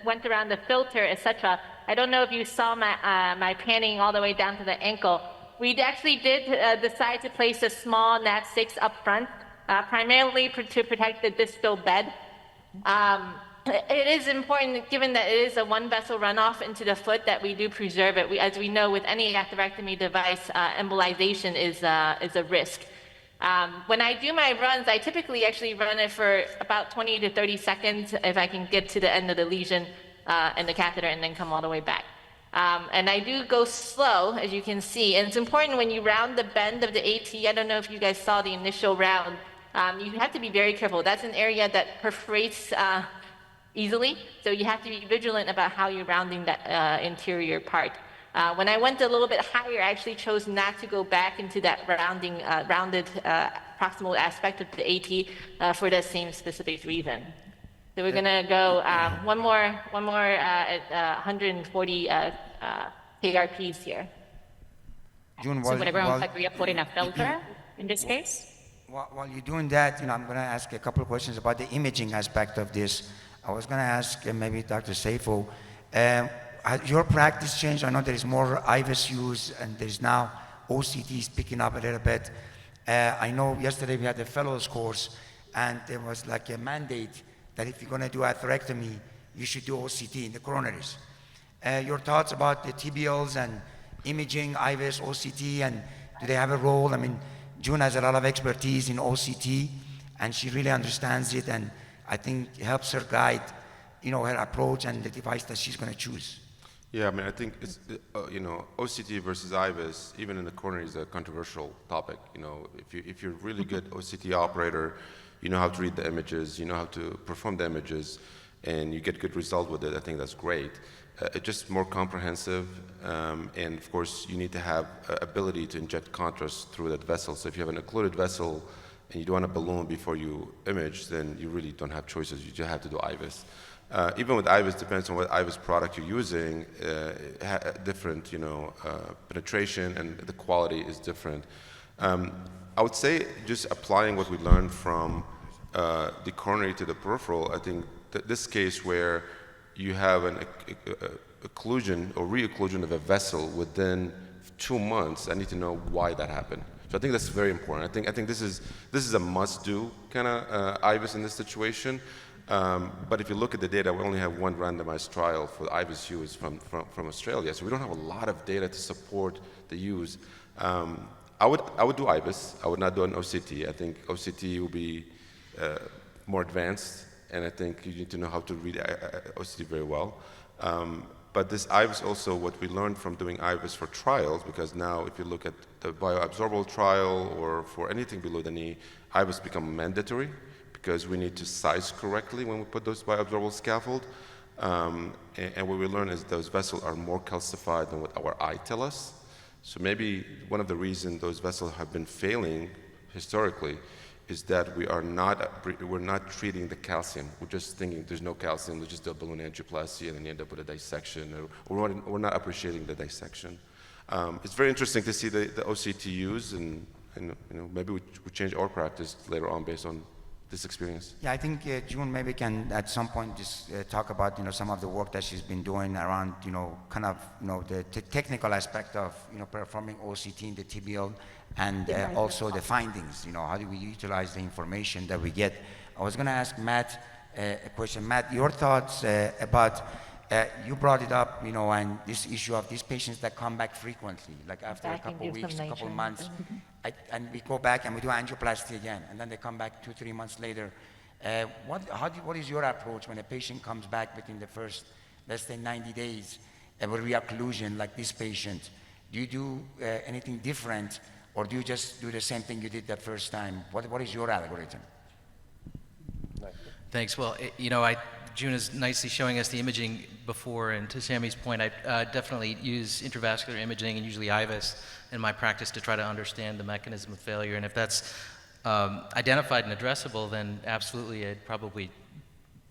[SPEAKER 10] went around the filter, etc. I don't know if you saw my panning all the way down to the ankle. We actually did decide to place a small NAT6 up front, primarily to protect the distal bed. It is important, given that it is a one-vessel runoff into the foot, that we do preserve it. As we know, with any atherectomy device, embolization is a risk. When I do my runs, I typically actually run it for about 20 to 30 seconds if I can get to the end of the lesion and the catheter and then come all the way back. And I do go slow, as you can see. And it's important when you round the bend of the AT, I don't know if you guys saw the initial round, you have to be very careful. That's an area that perforates easily, so you have to be vigilant about how you're rounding that interior part. When I went a little bit higher, I actually chose not to go back into that rounded proximal aspect of the AT for that same specific reason. So we're gonna go one more at 140 KRPs here.
[SPEAKER 3] June,
[SPEAKER 12] So would everyone agree on putting a filter in this case?
[SPEAKER 3] While you're doing that, I'm going to ask a couple of questions about the imaging aspect of this. I was going to ask maybe Dr. Sayfo, has your practice changed? I know there is more IVUS use and there's now OCTs picking up a little bit. I know yesterday we had the fellows course. and there was like a mandate that if you're going to do atherectomy, you should do OCT in the coronaries. Your thoughts about the tibials and imaging, IVUS, OCT, and do they have a role? I mean, June has a lot of expertise in OCT, and she really understands it, and I think helps her guide, her approach and the device that she's going to choose.
[SPEAKER 8] Yeah, I mean, I think it's, OCT versus IVUS, even in the coronary, is a controversial topic. If you're a really good OCT operator, you know how to read the images, you know how to perform the images, and you get good result with it, I think that's great. It's just more comprehensive, and of course, you need to have ability to inject contrast through that vessel. So if you have an occluded vessel and you don't want a balloon before you image, then you really don't have choices. You just have to do IVUS. Even with IVUS, depends on what IVUS product you're using, different, penetration and the quality is different. I would say just applying what we learned from the coronary to the peripheral, I think that this case where you have an occlusion or re-occlusion of a vessel within 2 months, I need to know why that happened. So I think that's very important. I think this is a must-do kind of IVUS in this situation. But if you look at the data, we only have one randomized trial for the IVUS use from Australia, so we don't have a lot of data to support the use. I would do IVUS. I would not do an OCT. I think OCT will be more advanced, and I think you need to know how to read OCT very well. But this IVUS also, what we learned from doing IVUS for trials, because now if you look at the bioabsorbable trial or for anything below the knee, IVUS become mandatory because we need to size correctly when we put those bioabsorbable scaffold. And what we learn is those vessels are more calcified than what our eye tell us. So maybe one of the reasons those vessels have been failing historically is that we're not treating the calcium. We're just thinking there's no calcium, let's just do a balloon angioplasty, and then you end up with a dissection, or we're not appreciating the dissection. It's very interesting to see the OCT used, and maybe we change our practice later on based on this experience.
[SPEAKER 3] Yeah, I think June maybe can at some point just talk about some of the work that she's been doing around the technical aspect of performing OCT in the tibial, and also the findings. How do we utilize the information that we get? I was going to ask Matt a question. Matt, your thoughts about you brought it up, and this issue of these patients that come back frequently, like after a couple of weeks, a couple of months, and we go back and we do angioplasty again, and then they come back 2-3 months later. What is your approach when a patient comes back within the first, let's say, 90 days of a reocclusion like this patient? Do you do anything different, or do you just do the same thing you did that first time? What is your algorithm?
[SPEAKER 2] Thanks. Well, June is nicely showing us the imaging before, and to Sameh's point, I definitely use intravascular imaging and usually IVUS in my practice to try to understand the mechanism of failure. And if that's identified and addressable, then absolutely I'd probably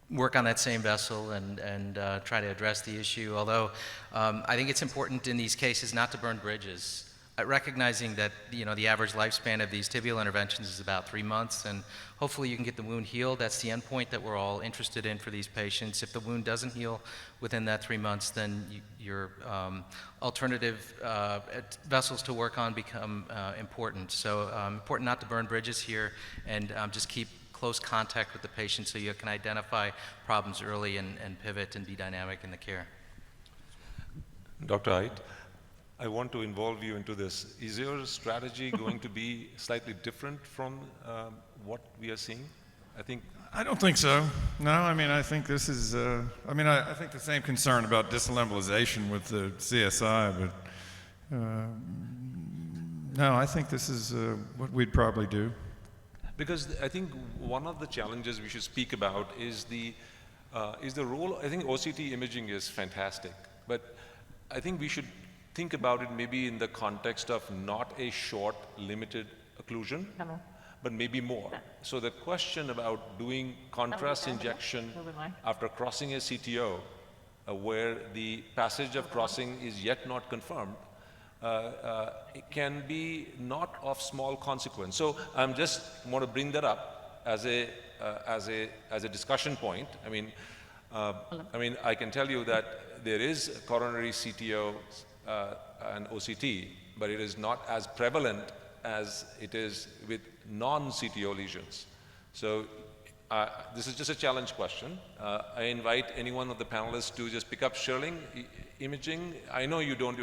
[SPEAKER 2] work on that same vessel and try to address the issue. Although I think it's important in these cases not to burn bridges. Recognizing that the average lifespan of these tibial interventions is about 3 months, and hopefully you can get the wound healed. That's the endpoint that we're all interested in for these patients. If the wound doesn't heal within that 3 months, then your alternative vessels to work on become important. So important not to burn bridges here, and just keep close contact with the patient so you can identify problems early and pivot and be dynamic in the care.
[SPEAKER 1] Dr. Eidt, I want to involve you into this. Is your strategy going to be slightly different from what we are seeing?
[SPEAKER 7] I don't think so. No, I think this is, I think the same concern about dysembolization with the CSI, but no, I think this is what we'd probably do.
[SPEAKER 1] Because I think one of the challenges we should speak about is the role. I think OCT imaging is fantastic, but I think we should think about it maybe in the context of not a short, limited occlusion, but maybe more. So the question about doing contrast injection after crossing a CTO, where the passage of crossing is yet not confirmed, it can be not of small consequence. So I'm just want to bring that up as a discussion point. I can tell you that there is coronary CTO and OCT, but it is not as prevalent as it is with non-CTO lesions. So this is just a challenge question. I invite any one of the panelists to just pick up Shirling imaging. I know you don't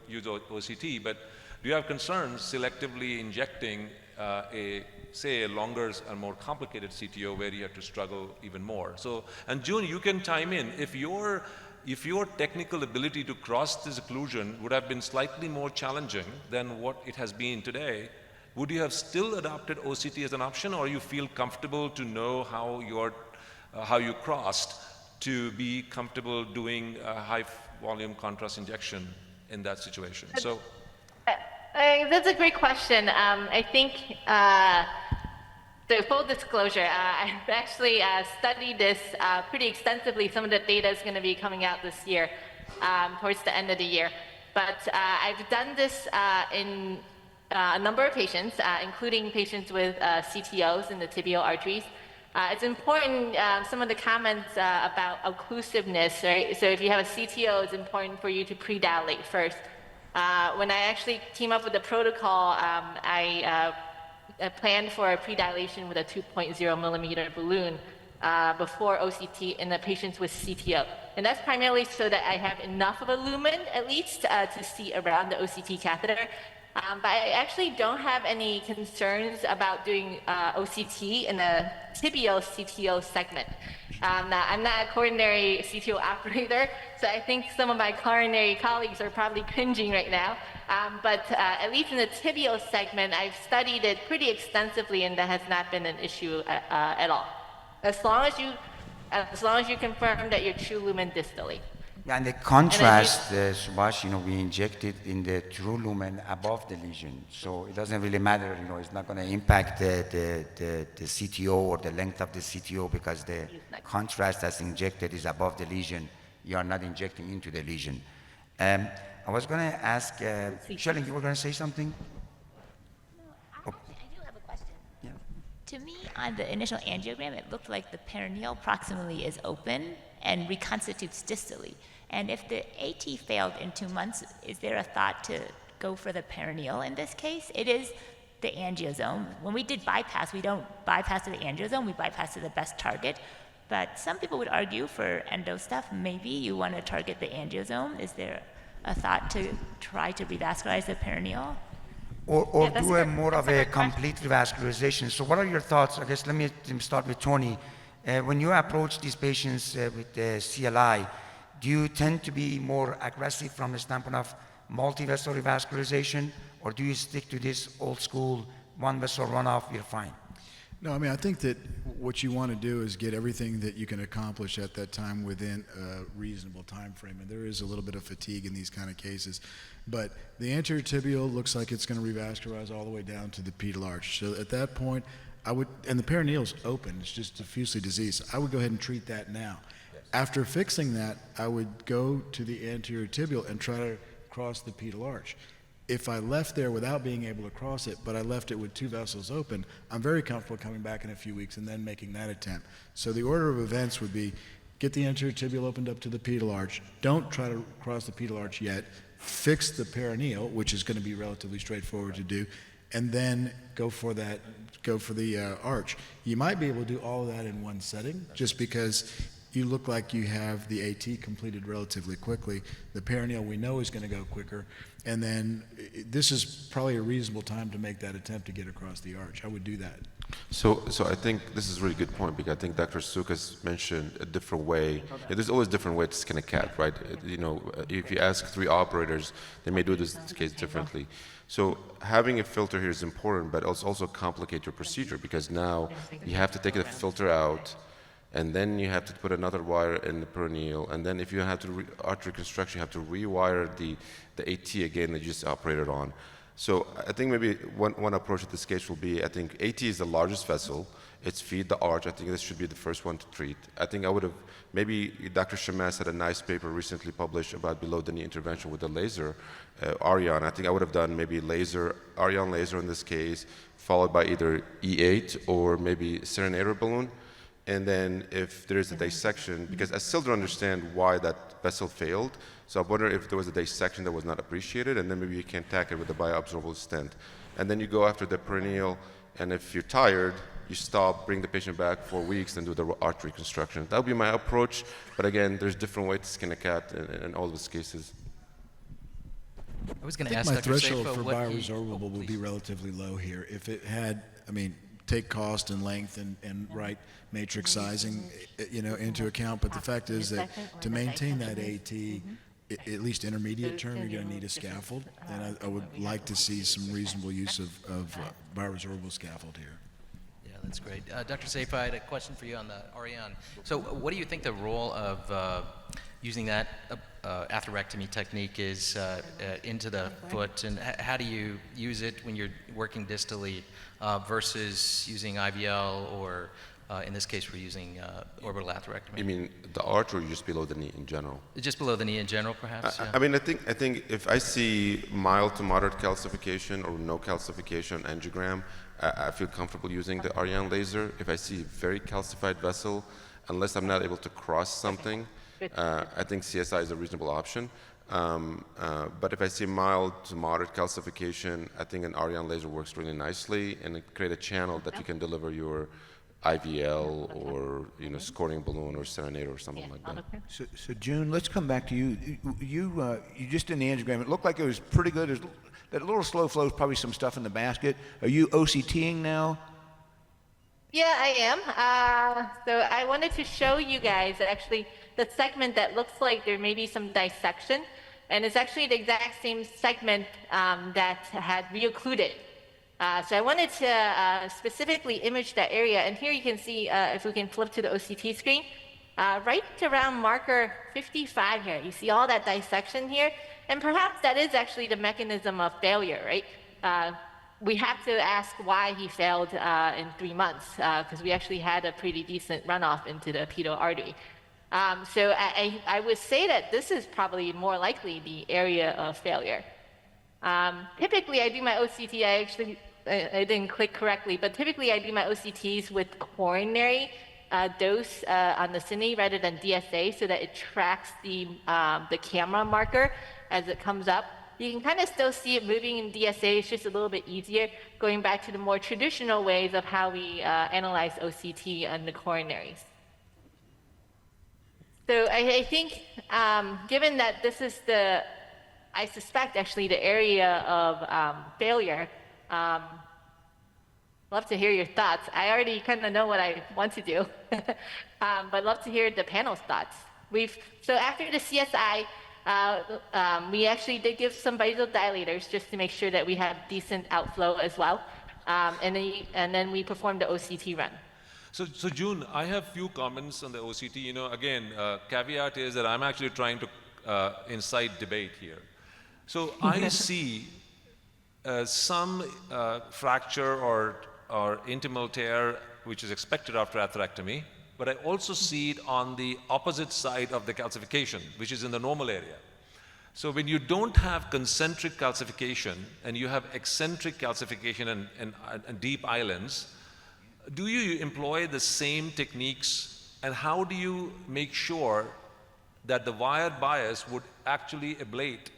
[SPEAKER 1] use OCT, but do you have concerns selectively injecting say a longer and more complicated CTO where you have to struggle even more? So, and June, you can chime in. If your technical ability to cross this occlusion would have been slightly more challenging than what it has been today, would you have still adopted OCT as an option, or you feel comfortable to know how you crossed to be comfortable doing a high volume contrast injection in that situation? So.
[SPEAKER 10] That's a great question. I think, so full disclosure, I've actually studied this pretty extensively. Some of the data is going to be coming out this year, towards the end of the year. But I've done this in a number of patients, including patients with CTOs in the tibial arteries. It's important, some of the comments about occlusiveness, right? So if you have a CTO, it's important for you to predilate first. When I actually came up with the protocol, I planned for a predilation with a 2.0 millimeter balloon before OCT in the patients with CTO. And that's primarily so that I have enough of a lumen, at least, to see around the OCT catheter. But I actually don't have any concerns about doing OCT in the tibial CTO segment. Now, I'm not a coronary CTO operator, so I think some of my coronary colleagues are probably cringing right now. But at least in the tibial segment, I've studied it pretty extensively, and that has not been an issue at all. As long as you confirm that you're true lumen distally.
[SPEAKER 3] And the contrast, Subhash, we inject it in the true lumen above the lesion. So it doesn't really matter, it's not going to impact the CTO or the length of the CTO because the contrast that's injected is above the lesion. You are not injecting into the lesion. I was going to ask, Shirling, you were going to say something?
[SPEAKER 6] I do have a question. Yeah. To me, on the initial angiogram, it looked like the perineal proximally is open and reconstitutes distally. And if the AT failed in 2 months, is there a thought to go for the perineal in this case? It is the angiosome. When we did bypass, we don't bypass to the angiosome, we bypass to the best target. But some people would argue for endo stuff, maybe you want to target the angiosome. Is there a thought to try to revascularize the perineal?
[SPEAKER 3] Or do more of a complete revascularization. So what are your thoughts? I guess let me start with Tony. When you approach these patients with CLI, do you tend to be more aggressive from the standpoint of multi-vessel revascularization, or do you stick to this old school one vessel runoff, you're fine?
[SPEAKER 5] No, I think that what you want to do is get everything that you can accomplish at that time within a reasonable time frame. And there is a little bit of fatigue in these kind of cases. But the anterior tibial looks like it's going to revascularize all the way down to the pedal arch. So at that point, and the perineal's open, it's just diffusely diseased. I would go ahead and treat that now. After fixing that, I would go to the anterior tibial and try to cross the pedal arch. If I left there without being able to cross it, but I left it with 2 vessels open, I'm very comfortable coming back in a few weeks and then making that attempt. So the order of events would be get the anterior tibial opened up to the pedal arch, don't try to cross the pedal arch yet, fix the perineal, which is going to be relatively straightforward to do, and then go for the arch. You might be able to do all of that in one setting, just because you look like you have the AT completed relatively quickly. The perineal we know is going to go quicker, and then this is probably a reasonable time to make that attempt to get across the arch. I would do that.
[SPEAKER 8] So I think this is a really good point, because I think Dr. Soukas mentioned a different way. Yeah, there's always different ways to skin a cat, right? If you ask 3 operators, they may do this case differently. So having a filter here is important, but also complicate your procedure, because now you have to take the filter out, and then you have to put another wire in the perineal, and then if you have to artery reconstruction, you have to rewire the AT again that you just operated on. So I think maybe one approach to this case will be, I think AT is the largest vessel. It's feed the arch. I think this should be the first one to treat. I think I would have, maybe Dr. Shamas had a nice paper recently published about below the knee intervention with the laser, Arion. I think I would have done maybe Arion laser in this case, followed by either Eidt or maybe Serenator balloon. And then if there is a dissection, because I still don't understand why that vessel failed, so I wonder if there was a dissection that was not appreciated, and then maybe you can tack it with a bioabsorbable stent. And then you go after the perineal, and if you're tired, you stop, bring the patient back 4 weeks, and do the artery reconstruction. That would be my approach, but again, there's different ways to skin a cat in all those cases.
[SPEAKER 2] I was going
[SPEAKER 5] I
[SPEAKER 2] to
[SPEAKER 5] think
[SPEAKER 2] ask
[SPEAKER 5] my
[SPEAKER 2] Dr.
[SPEAKER 5] threshold
[SPEAKER 2] Sayfo
[SPEAKER 5] for
[SPEAKER 2] what
[SPEAKER 5] bioresorbable would be relatively low here. If it had, I mean, take cost and length and right matrix sizing, into account. But the fact is that to maintain that AT, at least intermediate term, you're going to need a scaffold, and I would like to see some reasonable use of bioresorbable scaffold here.
[SPEAKER 2] Yeah, that's great. Dr. Sayfo, I had a question for you on the Ariane. So what do you think the role of using that atherectomy technique is into the foot, and how do you use it when you're working distally versus using IVL, or in this case we're using orbital atherectomy?
[SPEAKER 8] You mean the arch, or just below the knee in general?
[SPEAKER 2] Just below the knee in general, perhaps? Yeah.
[SPEAKER 8] I mean, I think if I see mild to moderate calcification or no calcification angiogram, I feel comfortable using the Ariane laser. If I see very calcified vessel, unless I'm not able to cross something, I think CSI is a reasonable option. But if I see mild to moderate calcification, I think an Ariane laser works really nicely, and it create a channel that you can deliver your IVL or scoring balloon or serenator or something like that.
[SPEAKER 4] So June, let's come back to you. You just in the angiogram, it looked like it was pretty good. There's that little slow flow is probably some stuff in the basket. Are you OCTing now?
[SPEAKER 10] Yeah, I am. So I wanted to show you guys actually the segment that looks like there may be some dissection, and it's actually the exact same segment that had reoccluded. So I wanted to specifically image that area, and here you can see, if we can flip to the OCT screen, right around marker 55 here, you see all that dissection here, and perhaps that is actually the mechanism of failure, right? We have to ask why he failed in 3 months, because we actually had a pretty decent runoff into the pedal artery. So I would say that this is probably more likely the area of failure. Typically, I do my OCT, I didn't click correctly, but typically I do my OCTs with coronary dose on the cine rather than DSA, so that it tracks the camera marker as it comes up. You can kind of still see it moving in DSA, it's just a little bit easier, going back to the more traditional ways of how we analyze OCT on the coronaries. So I think, given that this is I suspect actually the area of failure, love to hear your thoughts. I already kind of know what I want to do, but love to hear the panel's thoughts. So after the CSI, we actually did give some vasodilators just to make sure that we have decent outflow as well, and then we performed the OCT run.
[SPEAKER 1] So June, I have few comments on the OCT. Again, caveat is that I'm actually trying to incite debate here. So I see some fracture or intimal tear, which is expected after atherectomy, but I also see it on the opposite side of the calcification, which is in the normal area. So when you don't have concentric calcification and you have eccentric calcification and deep islands, do you employ the same techniques, and how do you make sure that the wired bias would actually ablate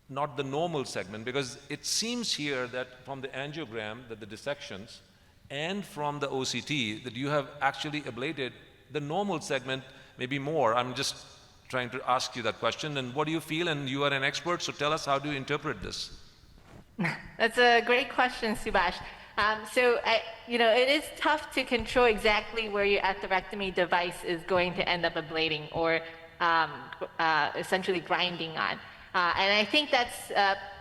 [SPEAKER 1] not the normal segment? Because it seems here that from the angiogram, that the dissections, and from the OCT, that you have actually ablated the normal segment, maybe more. I'm just trying to ask you that question, and what do you feel? And you are an expert, so tell us, how do you interpret this?
[SPEAKER 10] That's a great question, Subhash. So it is tough to control exactly where your atherectomy device is going to end up ablating or essentially grinding on. And I think that's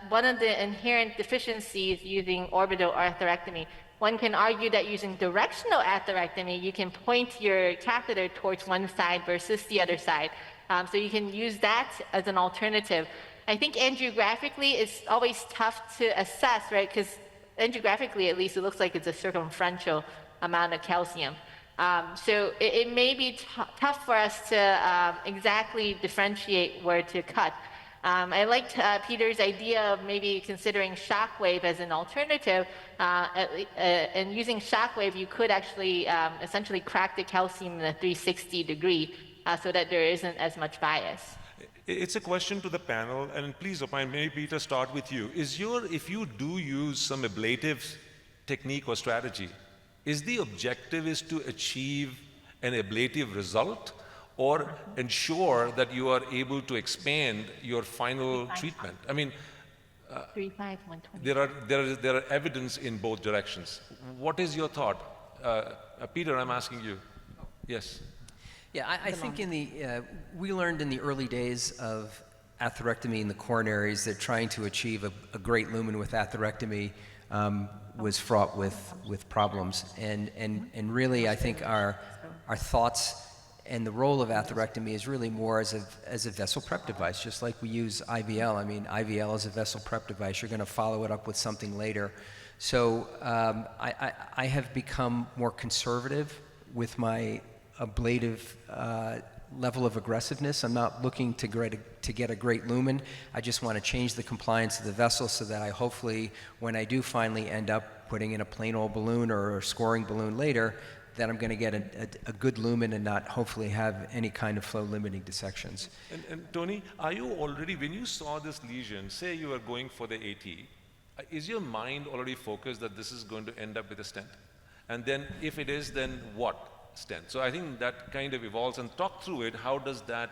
[SPEAKER 10] one of the inherent deficiencies using orbital atherectomy. One can argue that using directional atherectomy, you can point your catheter towards one side versus the other side. So you can use that as an alternative. I think angiographically, it's always tough to assess, right? Because angiographically, at least, it looks like it's a circumferential amount of calcium. So it may be tough for us to exactly differentiate where to cut. I liked Peter's idea of maybe considering shockwave as an alternative, and using shockwave, you could actually essentially crack the calcium in a 360 degree so that there isn't as much bias.
[SPEAKER 1] It's a question to the panel, and please, opine. Maybe Peter, start with you. If you do use some ablative technique or strategy, is the objective is to achieve an ablative result or ensure that you are able to expand your final treatment? I mean,
[SPEAKER 10] 3.5, 120.
[SPEAKER 1] there are evidence in both directions. What is your thought? Peter, I'm asking you. Yes.
[SPEAKER 9] Yeah, I think we learned in the early days of atherectomy in the coronaries that trying to achieve a great lumen with atherectomy was fraught with problems. And really, I think our thoughts and the role of atherectomy is really more as a vessel prep device, just like we use IVL. I mean, IVL is a vessel prep device. You're going to follow it up with something later. So I have become more conservative with my ablative level of aggressiveness. I'm not looking to get a great lumen. I just want to change the compliance of the vessel so that I hopefully, when I do finally end up putting in a plain old balloon or a scoring balloon later, that I'm going to get a good lumen and not hopefully have any kind of flow limiting dissections.
[SPEAKER 1] And Tony, are you already, when you saw this lesion, say you are going for the AT, is your mind already focused that this is going to end up with a stent? And then if it is, then what stent? So I think that kind of evolves, and talk through it. How does that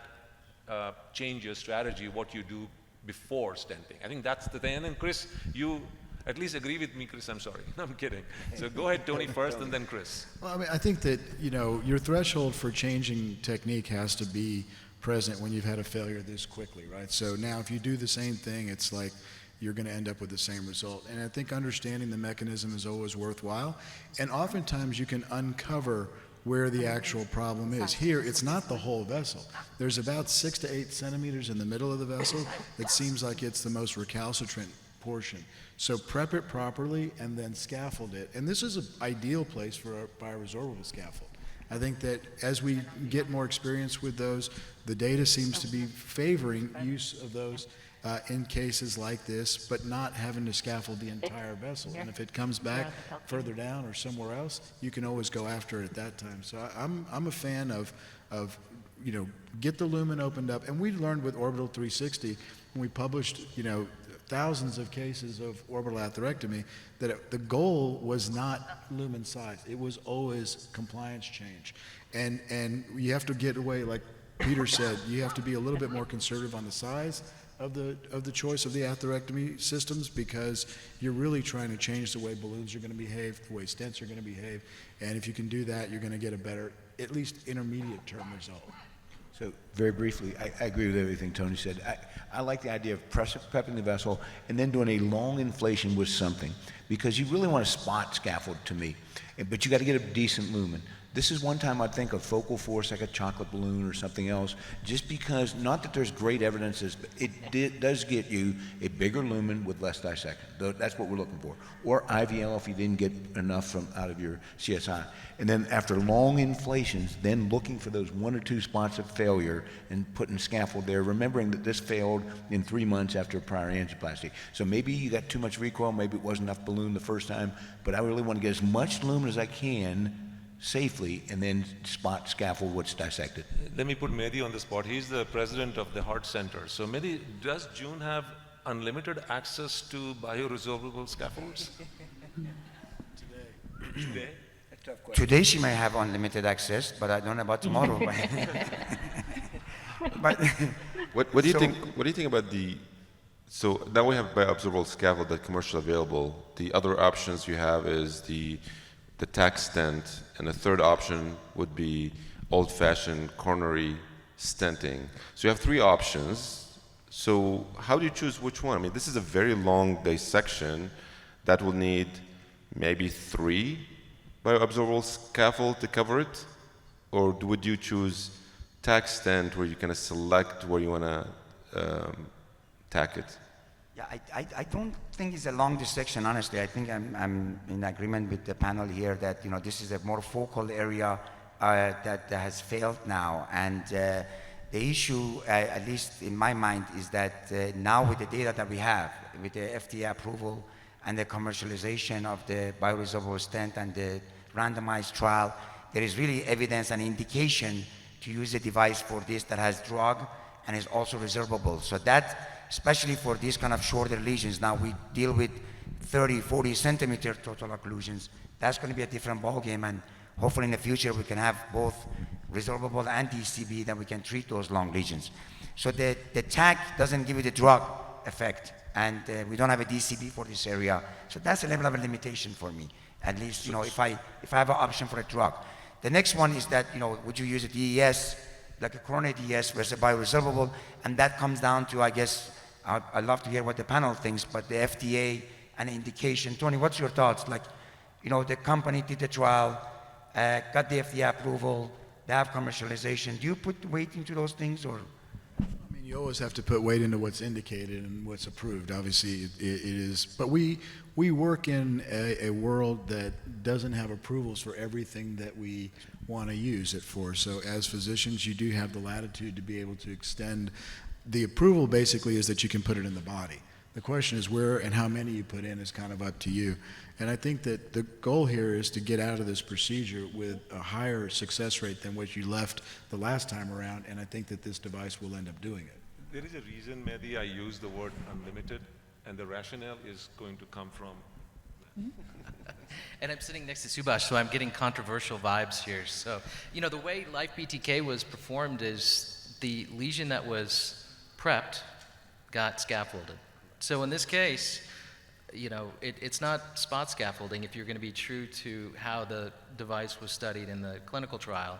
[SPEAKER 1] change your strategy, what you do before stenting? I think that's the thing. And then Chris, you at least agree with me, Chris, I'm sorry. No, I'm kidding. So go ahead, Tony, first, and then Chris.
[SPEAKER 5] Well, I mean, I think that, your threshold for changing technique has to be present when you've had a failure this quickly, right? So now if you do the same thing, it's like you're going to end up with the same result. And I think understanding the mechanism is always worthwhile. And oftentimes you can uncover where the actual problem is. Here, it's not the whole vessel. There's about 6 to 8 centimeters in the middle of the vessel that seems like it's the most recalcitrant portion. So prep it properly and then scaffold it. And this is an ideal place for a bioresorbable scaffold. I think that as we get more experience with those, the data seems to be favoring use of those in cases like this, but not having to scaffold the entire vessel. And if it comes back further down or somewhere else, you can always go after it at that time. So I'm a fan of get the lumen opened up. And we learned with Orbital 360 when we published, thousands of cases of orbital atherectomy, that the goal was not lumen size. It was always compliance change. And you have to get away, like Peter said, you have to be a little bit more conservative on the size of the choice of the atherectomy systems, because you're really trying to change the way balloons are going to behave, the way stents are going to behave. And if you can do that, you're going to get a better, at least intermediate term result.
[SPEAKER 4] So very briefly, I agree with everything Tony said. I like the idea of prepping the vessel and then doing a long inflation with something, because you really want a spot scaffold to me, but you got to get a decent lumen. This is one time I'd think of focal force like a chocolate balloon or something else, just because, not that there's great evidence, but it does get you a bigger lumen with less dissection. That's what we're looking for. Or IVL if you didn't get enough out of your CSI. And then after long inflations, then looking for those 1 or 2 spots of failure and putting scaffold there, remembering that this failed in 3 months after a prior angioplasty. So maybe you got too much recoil, maybe it wasn't enough balloon the first time, but I really want to get as much lumen as I can safely, and then spot scaffold what's dissected.
[SPEAKER 1] Let me put Mehdi on the spot. He's the president of the Heart Center. So Mehdi, does June have unlimited access to bioresorbable scaffolds? Today?
[SPEAKER 3] Today she may have unlimited access, but I don't know about tomorrow. But
[SPEAKER 8] what do you think? What do you think about the? So now we have bioabsorbable scaffold that's commercially available. The other options you have is the tack stent, and the third option would be old-fashioned coronary stenting. So you have 3 options. So how do you choose which one? I mean, this is a very long dissection that will need maybe 3 bioabsorbable scaffold to cover it, or would you choose tack stent where you kind of select where you want to tack it?
[SPEAKER 3] Yeah, I don't think it's a long dissection, honestly. I think I'm in agreement with the panel here that, this is a more focal area that has failed now. And the issue, at least in my mind, is that now with the data that we have, with the FDA approval and the commercialization of the bioresorbable stent and the randomized trial, there is really evidence and indication to use a device for this that has drug and is also resorbable. So that, especially for these kind of shorter lesions, now we deal with 30, 40 centimeter total occlusions, that's going to be a different ballgame, and hopefully in the future we can have both resorbable and DCB, that we can treat those long lesions. So the TAC doesn't give you the drug effect, and we don't have a DCB for this area. So that's a level of a limitation for me, at least, if I have an option for a drug. The next one is that, would you use a DES, like a coronary DES versus bioresorbable? And that comes down to, I guess, I'd love to hear what the panel thinks, but the FDA and the indication. Tony, what's your thoughts? Like, the company did the trial, got the FDA approval, they have commercialization. Do you put weight into those things, or?
[SPEAKER 5] I mean, you always have to put weight into what's indicated and what's approved. Obviously, it is. But we work in a world that doesn't have approvals for everything that we want to use it for. So as physicians, you do have the latitude to be able to extend. The approval basically is that you can put it in the body. The question is where and how many you put in is kind of up to you. And I think that the goal here is to get out of this procedure with a higher success rate than what you left the last time around, and I think that this device will end up doing it.
[SPEAKER 1] There is a reason, Mehdi, I use the word unlimited, and the rationale is going to come from.
[SPEAKER 2] And I'm sitting next to Subhash, so I'm getting controversial vibes here. So, the way Life BTK was performed is the lesion that was prepped got scaffolded. So in this case, it's not spot scaffolding if you're going to be true to how the device was studied in the clinical trial.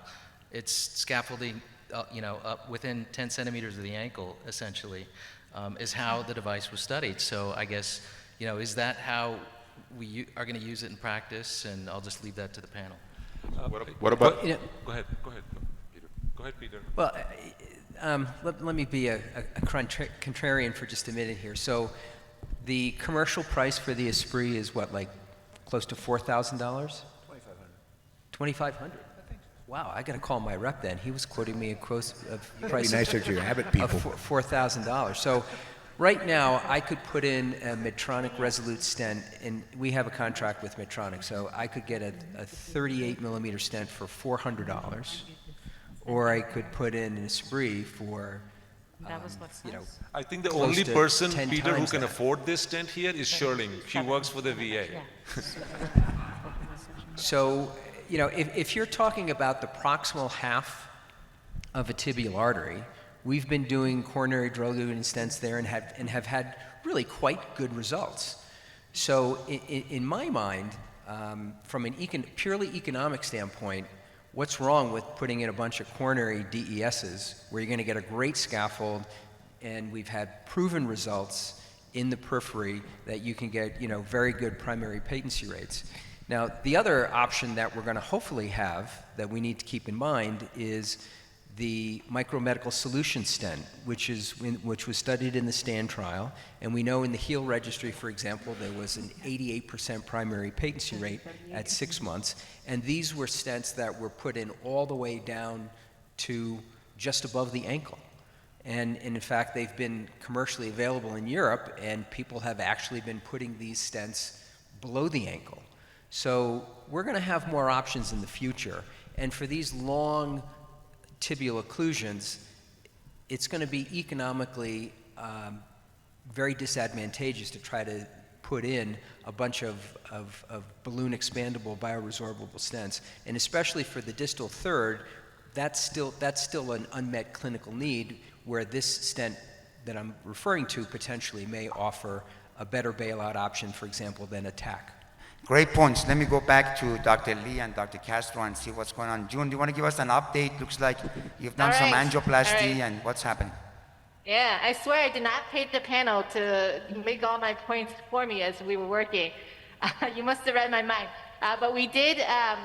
[SPEAKER 2] It's scaffolding, up within 10 centimeters of the ankle, essentially, is how the device was studied. So I guess, is that how we are going to use it in practice? And I'll just leave that to the panel.
[SPEAKER 8] What about?
[SPEAKER 1] Go ahead, Peter. Go ahead, Peter.
[SPEAKER 9] Well, let me be a contrarian for just a minute here. So the commercial price for the Esprit is what, like close to $4,000? $2,500. Wow, I got to call my rep then. He was quoting me a price
[SPEAKER 4] Be nicer to your habit people.
[SPEAKER 9] of $4,000. So right now, I could put in a Medtronic Resolute stent, and we have a contract with Medtronic, so I could get a 38 millimeter stent for $400, or I could put in an Esprit for,
[SPEAKER 1] I think the
[SPEAKER 9] close
[SPEAKER 1] only
[SPEAKER 9] to
[SPEAKER 1] person,
[SPEAKER 9] 10
[SPEAKER 1] Peter, who
[SPEAKER 9] times
[SPEAKER 1] can
[SPEAKER 9] that.
[SPEAKER 1] afford this stent here is Shirling. She works for the VA.
[SPEAKER 9] So, if you're talking about the proximal half of a tibial artery, we've been doing coronary drug-eluting stents there and have had really quite good results. So in my mind, from an purely economic standpoint, what's wrong with putting in a bunch of coronary DESs where you're going to get a great scaffold, and we've had proven results in the periphery that you can get, very good primary patency rates. Now, the other option that we're going to hopefully have that we need to keep in mind is the micromedical solution stent, which was studied in the STAND trial, and we know in the HEAL registry, for example, there was an 88% primary patency rate at 6 months, and these were stents that were put in all the way down to just above the ankle. And in fact, they've been commercially available in Europe, and people have actually been putting these stents below the ankle. So we're going to have more options in the future, and for these long tibial occlusions, it's going to be economically very disadvantageous to try to put in a bunch of balloon expandable bioresorbable stents, and especially for the distal third, that's still an unmet clinical need, where this stent that I'm referring to potentially may offer a better bailout option, for example, than a TAC.
[SPEAKER 3] Great points. Let me go back to Dr. Lee and Dr. Castro and see what's going on. June, do you want to give us an update? Looks like you've done some angioplasty, and what's happening?
[SPEAKER 10] Yeah, I swear I did not pay the panel to make all my points for me as we were working. You must have read my mind. But we did, I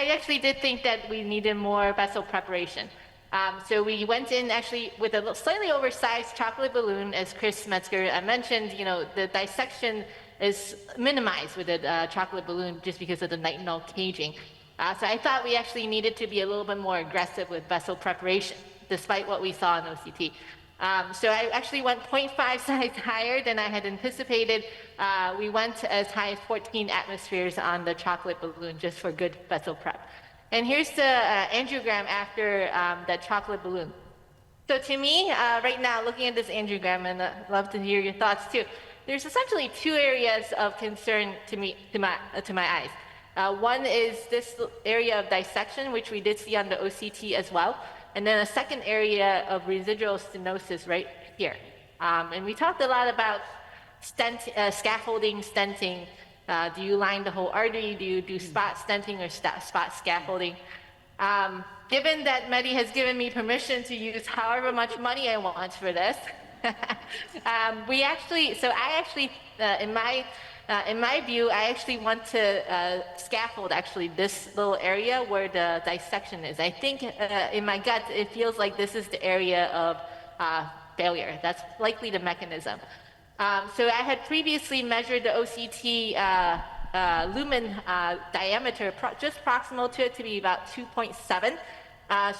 [SPEAKER 10] actually did think that we needed more vessel preparation. So we went in actually with a slightly oversized chocolate balloon, as Chris Metzger mentioned. The dissection is minimized with a chocolate balloon just because of the nitinol caging. So I thought we actually needed to be a little bit more aggressive with vessel preparation, despite what we saw in OCT. So I actually went 0.5 size higher than I had anticipated. We went as high as 14 atmospheres on the chocolate balloon just for good vessel prep. And here's the angiogram after that chocolate balloon. So to me, right now, looking at this angiogram, and I'd love to hear your thoughts too, there's essentially two areas of concern to my eyes. One is this area of dissection, which we did see on the OCT as well, and then a second area of residual stenosis right here. And we talked a lot about scaffolding, stenting. Do you line the whole artery? Do you do spot stenting or spot scaffolding? Given that Mehdi has given me permission to use however much money I want for this, in my view, I actually want to scaffold actually this little area where the dissection is. I think in my gut, it feels like this is the area of failure. That's likely the mechanism. So I had previously measured the OCT lumen diameter just proximal to it to be about 2.7.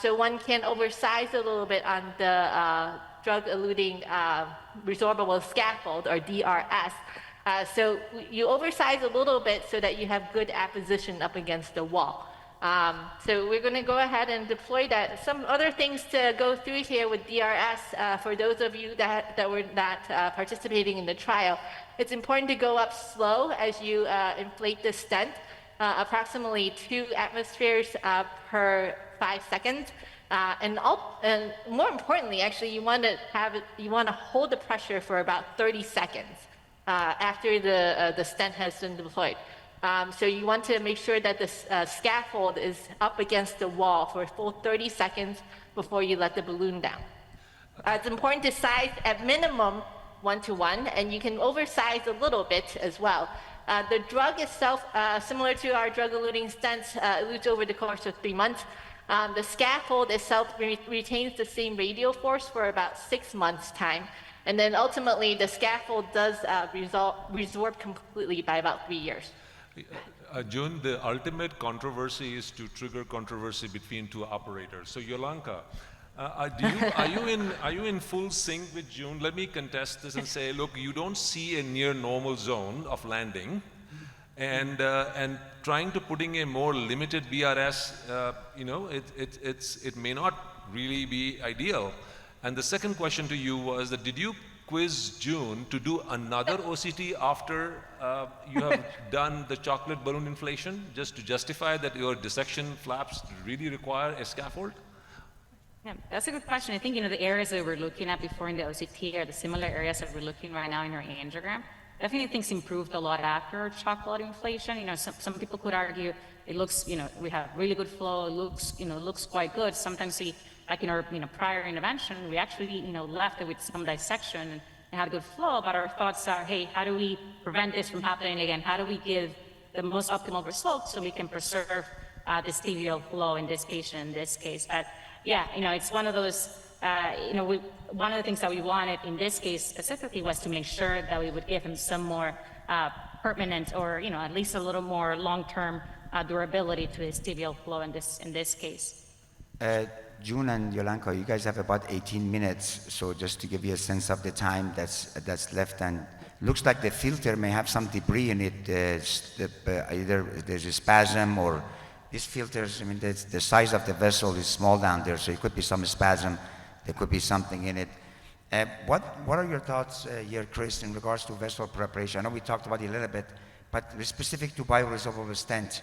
[SPEAKER 10] So one can oversize a little bit on the drug-eluting resorbable scaffold, or DRS. So you oversize a little bit so that you have good apposition up against the wall. So we're going to go ahead and deploy that. Some other things to go through here with DRS, for those of you that were not participating in the trial, it's important to go up slow as you inflate the stent, approximately 2 atmospheres per 5 seconds. And more importantly, actually, you want to hold the pressure for about 30 seconds after the stent has been deployed. So you want to make sure that the scaffold is up against the wall for a full 30 seconds before you let the balloon down. It's important to size at minimum 1:1, and you can oversize a little bit as well. The drug itself, similar to our drug-eluting stents, elutes over the course of 3 months. The scaffold itself retains the same radial force for about 6 months' time. And then ultimately, the scaffold does resorb completely by about 3 years.
[SPEAKER 1] June, the ultimate controversy is to trigger controversy between two operators. So Yulanka, are you in full sync with June? Let me contest this and say, look, you don't see a near normal zone of landing, and trying to putting a more limited BRS, it may not really be ideal. And the second question to you was that, did you quiz June to do another OCT after you have done the chocolate balloon inflation, just to justify that your dissection flaps really require a scaffold?
[SPEAKER 12] Yeah, that's a good question. I think, the areas that we're looking at before in the OCT are the similar areas that we're looking right now in our angiogram. Definitely things improved a lot after chocolate inflation. Some people could argue it looks, we have really good flow, it looks quite good. Sometimes we, like in our prior intervention, we actually left it with some dissection and had good flow, but our thoughts are, hey, how do we prevent this from happening again? How do we give the most optimal results so we can preserve this tibial flow in this patient in this case? But yeah, it's one of those, one of the things that we wanted in this case specifically was to make sure that we would give him some more permanent, or at least a little more long-term durability to his tibial flow in this case.
[SPEAKER 3] June and Yulanka, you guys have about 18 minutes, so just to give you a sense of the time that's left, and looks like the filter may have some debris in it. Either there's a spasm, or these filters, the size of the vessel is small down there, so it could be some spasm, there could be something in it. What are your thoughts here, Chris, in regards to vessel preparation? I know we talked about it a little bit, but specific to bioresorbable stent,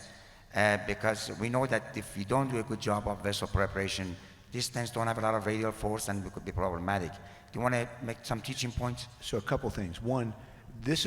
[SPEAKER 3] because we know that if you don't do a good job of vessel preparation, these stents don't have a lot of radial force and it could be problematic. Do you want to make some teaching points?
[SPEAKER 4] So a couple things. One, this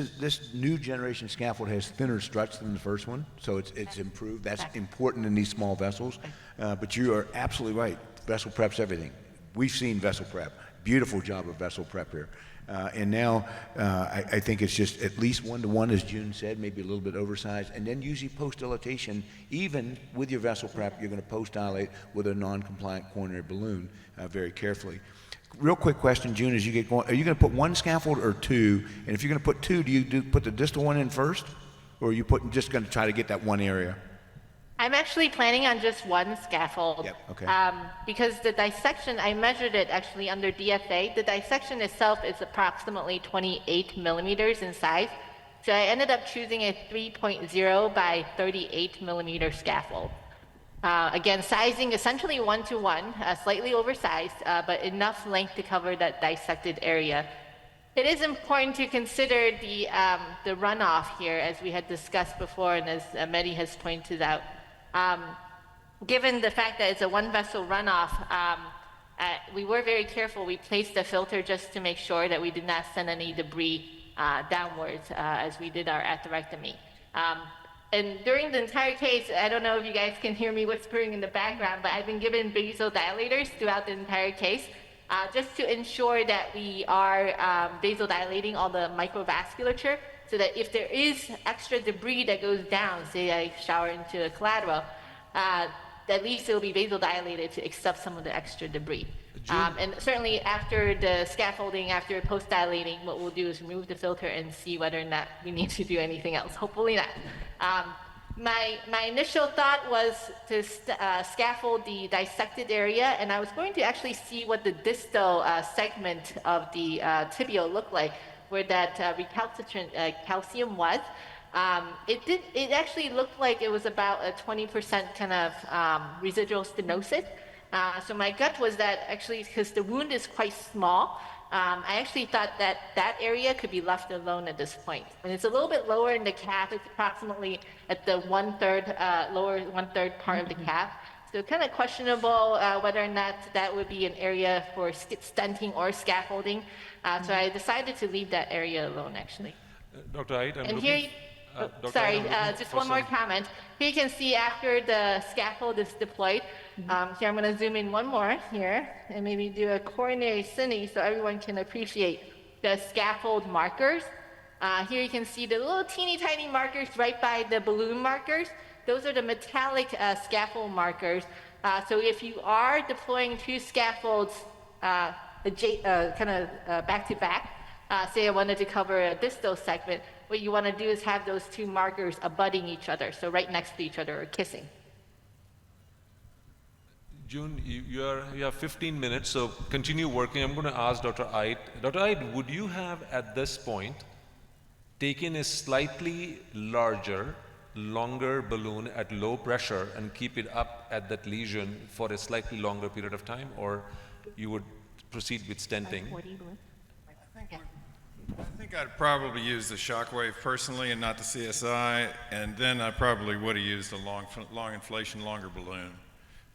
[SPEAKER 4] new generation scaffold has thinner struts than the first one, so it's improved. That's important in these small vessels. But you are absolutely right. Vessel prep's everything. We've seen vessel prep. Beautiful job of vessel prep here. And now I think it's just at least 1:1, as June said, maybe a little bit oversized. And then usually post-dilatation, even with your vessel prep, you're going to post-dilate with a non-compliant coronary balloon very carefully. Real quick question, June, as you get going, are you going to put one scaffold or two? And if you're going to put two, do you put the distal one in first? Or are you just going to try to get that one area?
[SPEAKER 10] I'm actually planning on just one scaffold.
[SPEAKER 4] Yep, okay.
[SPEAKER 10] Because the dissection, I measured it actually under DFA. The dissection itself is approximately 28 millimeters in size. So I ended up choosing a 3.0 by 38 millimeter scaffold. Again, sizing essentially 1:1, slightly oversized, but enough length to cover that dissected area. It is important to consider the runoff here, as we had discussed before, and as Mehdi has pointed out. Given the fact that it's a one-vessel runoff, we were very careful. We placed a filter just to make sure that we did not send any debris downwards as we did our atherectomy. And during the entire case, I don't know if you guys can hear me whispering in the background, but I've been given vasodilators throughout the entire case, just to ensure that we are vasodilating all the microvasculature, so that if there is extra debris that goes down, say I shower into a collateral, at least it will be vasodilated to accept some of the extra debris. And certainly after the scaffolding, after post-dilating, what we'll do is remove the filter and see whether or not we need to do anything else. Hopefully not. My initial thought was to scaffold the dissected area, and I was going to actually see what the distal segment of the tibial looked like, where that recalcitrant calcium was. It actually looked like it was about a 20% kind of residual stenosis. So my gut was that actually, because the wound is quite small, I actually thought that that area could be left alone at this point. And it's a little bit lower in the calf. It's approximately at the lower one-third part of the calf. So kind of questionable whether or not that would be an area for stenting or scaffolding. So I decided to leave that area alone, actually.
[SPEAKER 1] Dr. Eidt, I'm
[SPEAKER 10] And
[SPEAKER 1] looking...
[SPEAKER 10] here, just one more comment. Here you can see after the scaffold is deployed. Here I'm going to zoom in one more here and maybe do a coronary cine so everyone can appreciate the scaffold markers. Here you can see the little teeny tiny markers right by the balloon markers. Those are the metallic scaffold markers. So if you are deploying two scaffolds kind of back to back, say I wanted to cover a distal segment, what you want to do is have those two markers abutting each other, so right next to each other or kissing.
[SPEAKER 1] June, you have 15 minutes, so continue working. I'm going to ask Dr. Eidt. Dr. Eidt, would you have at this point taken a slightly larger, longer balloon at low pressure and keep it up at that lesion for a slightly longer period of time, or you would proceed with stenting?
[SPEAKER 7] I think I'd probably use the shockwave personally and not the CSI, and then I probably would have used a long inflation, longer balloon.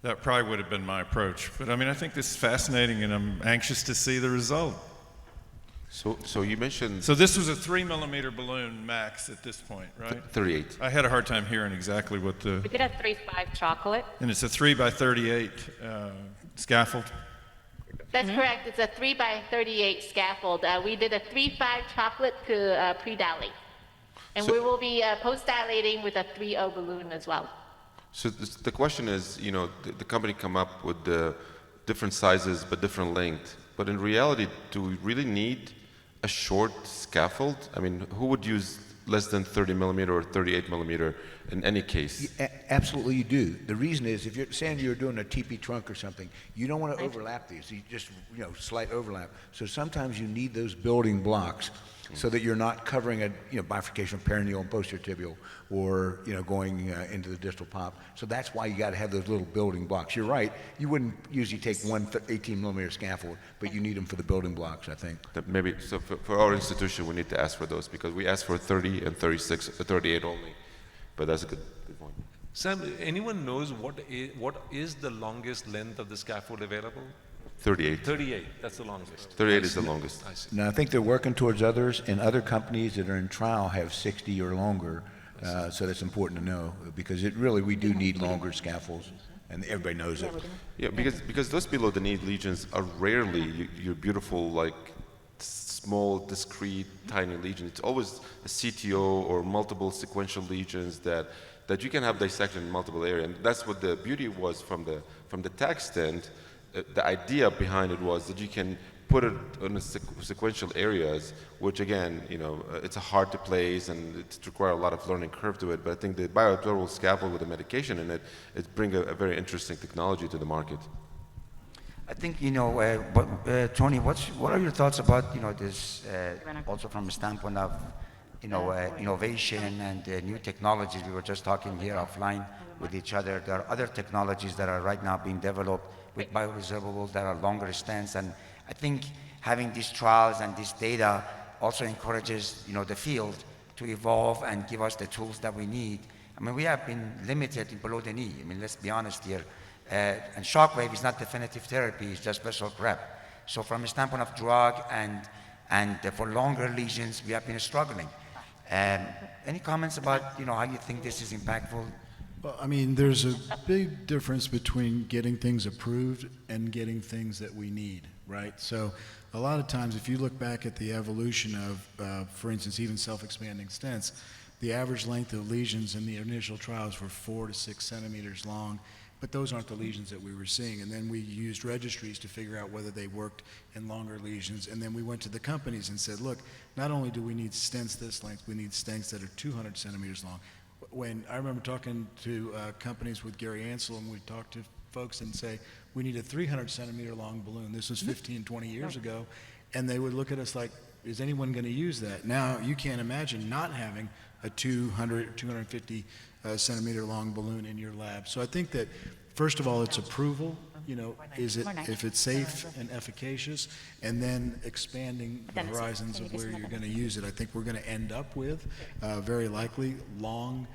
[SPEAKER 7] That probably would have been my approach. But I mean, I think this is fascinating, and I'm anxious to see the result.
[SPEAKER 8] So you mentioned...
[SPEAKER 7] So this was a 3-millimeter balloon max at this point, right?
[SPEAKER 8] 38.
[SPEAKER 7] I had a hard time hearing exactly what the...
[SPEAKER 12] We did a 3.5 chocolate.
[SPEAKER 7] And it's a 3x38 scaffold?
[SPEAKER 10] That's correct. It's a 3x38 scaffold. We did a 3.5 chocolate to pre-dilate. And we will be post-dilating with a 3.0 balloon as well.
[SPEAKER 8] So the question is, you know, the company come up with the different sizes but different length. But in reality, do we really need a short scaffold? I mean, who would use less than 30 millimeter or 38 millimeter in any case?
[SPEAKER 4] Absolutely you do. The reason is, if you're saying you're doing a TP trunk or something, you don't want to overlap these. You just, slight overlap. So sometimes you need those building blocks so that you're not covering a, bifurcation of perineal and posterior tibial, or, going into the distal pop. So that's why you got to have those little building blocks. You're right. You wouldn't usually take one 18 millimeter scaffold, but you need them for the building blocks, I think.
[SPEAKER 8] That maybe, so for our institution, we need to ask for those, because we ask for 30 and 36, 38 only. But that's a good point.
[SPEAKER 1] Sam, anyone knows what is the longest length of the scaffold available?
[SPEAKER 8] 38.
[SPEAKER 1] 38, that's the longest.
[SPEAKER 8] 38 is the longest.
[SPEAKER 1] I see.
[SPEAKER 4] Now, I think they're working towards others, and other companies that are in trial have 60 or longer. So that's important to know, because we do need longer scaffolds, and everybody knows it.
[SPEAKER 8] Yeah, because those below the knee lesions are rarely your beautiful, like, small, discrete, tiny lesions. It's always a CTO or multiple sequential lesions that you can have dissected in multiple areas. And that's what the beauty was from the TAC stent. The idea behind it was that you can put it in sequential areas, which again, it's hard to place and it requires a lot of learning curve to it. But I think the bioabsorbable scaffold with the medication in it brings a very interesting technology to the market.
[SPEAKER 3] I think, Tony, what are your thoughts about, this, also from a standpoint of, innovation and new technologies? We were just talking here offline with each other. There are other technologies that are right now being developed with bioresorbables that are longer stents. And I think having these trials and this data also encourages, the field to evolve and give us the tools that we need. I mean, we have been limited in below the knee. I mean, let's be honest here. And shockwave is not definitive therapy, it's just vessel prep. So from a standpoint of drug and for longer lesions, we have been struggling. Any comments about, how you think this is impactful?
[SPEAKER 5] Well, I mean, there's a big difference between getting things approved and getting things that we need, right? So a lot of times, if you look back at the evolution of, for instance, even self-expanding stents, the average length of lesions in the initial trials were 4 to 6 centimeters long, but those aren't the lesions that we were seeing. And then we used registries to figure out whether they worked in longer lesions. And then we went to the companies and said, look, not only do we need stents this length, we need stents that are 200 centimeters long. When I remember talking to companies with Gary Ansel, and we'd talk to folks and say, we need a 300 centimeter long balloon. This was 15, 20 years ago. And they would look at us like, is anyone going to use that? Now, you can't imagine not having a 200, 250 centimeter long balloon in your lab. So I think that, first of all, it's approval. If it's safe and efficacious, and then expanding the horizons of where you're going to use it. I think we're going to end up with, very likely, long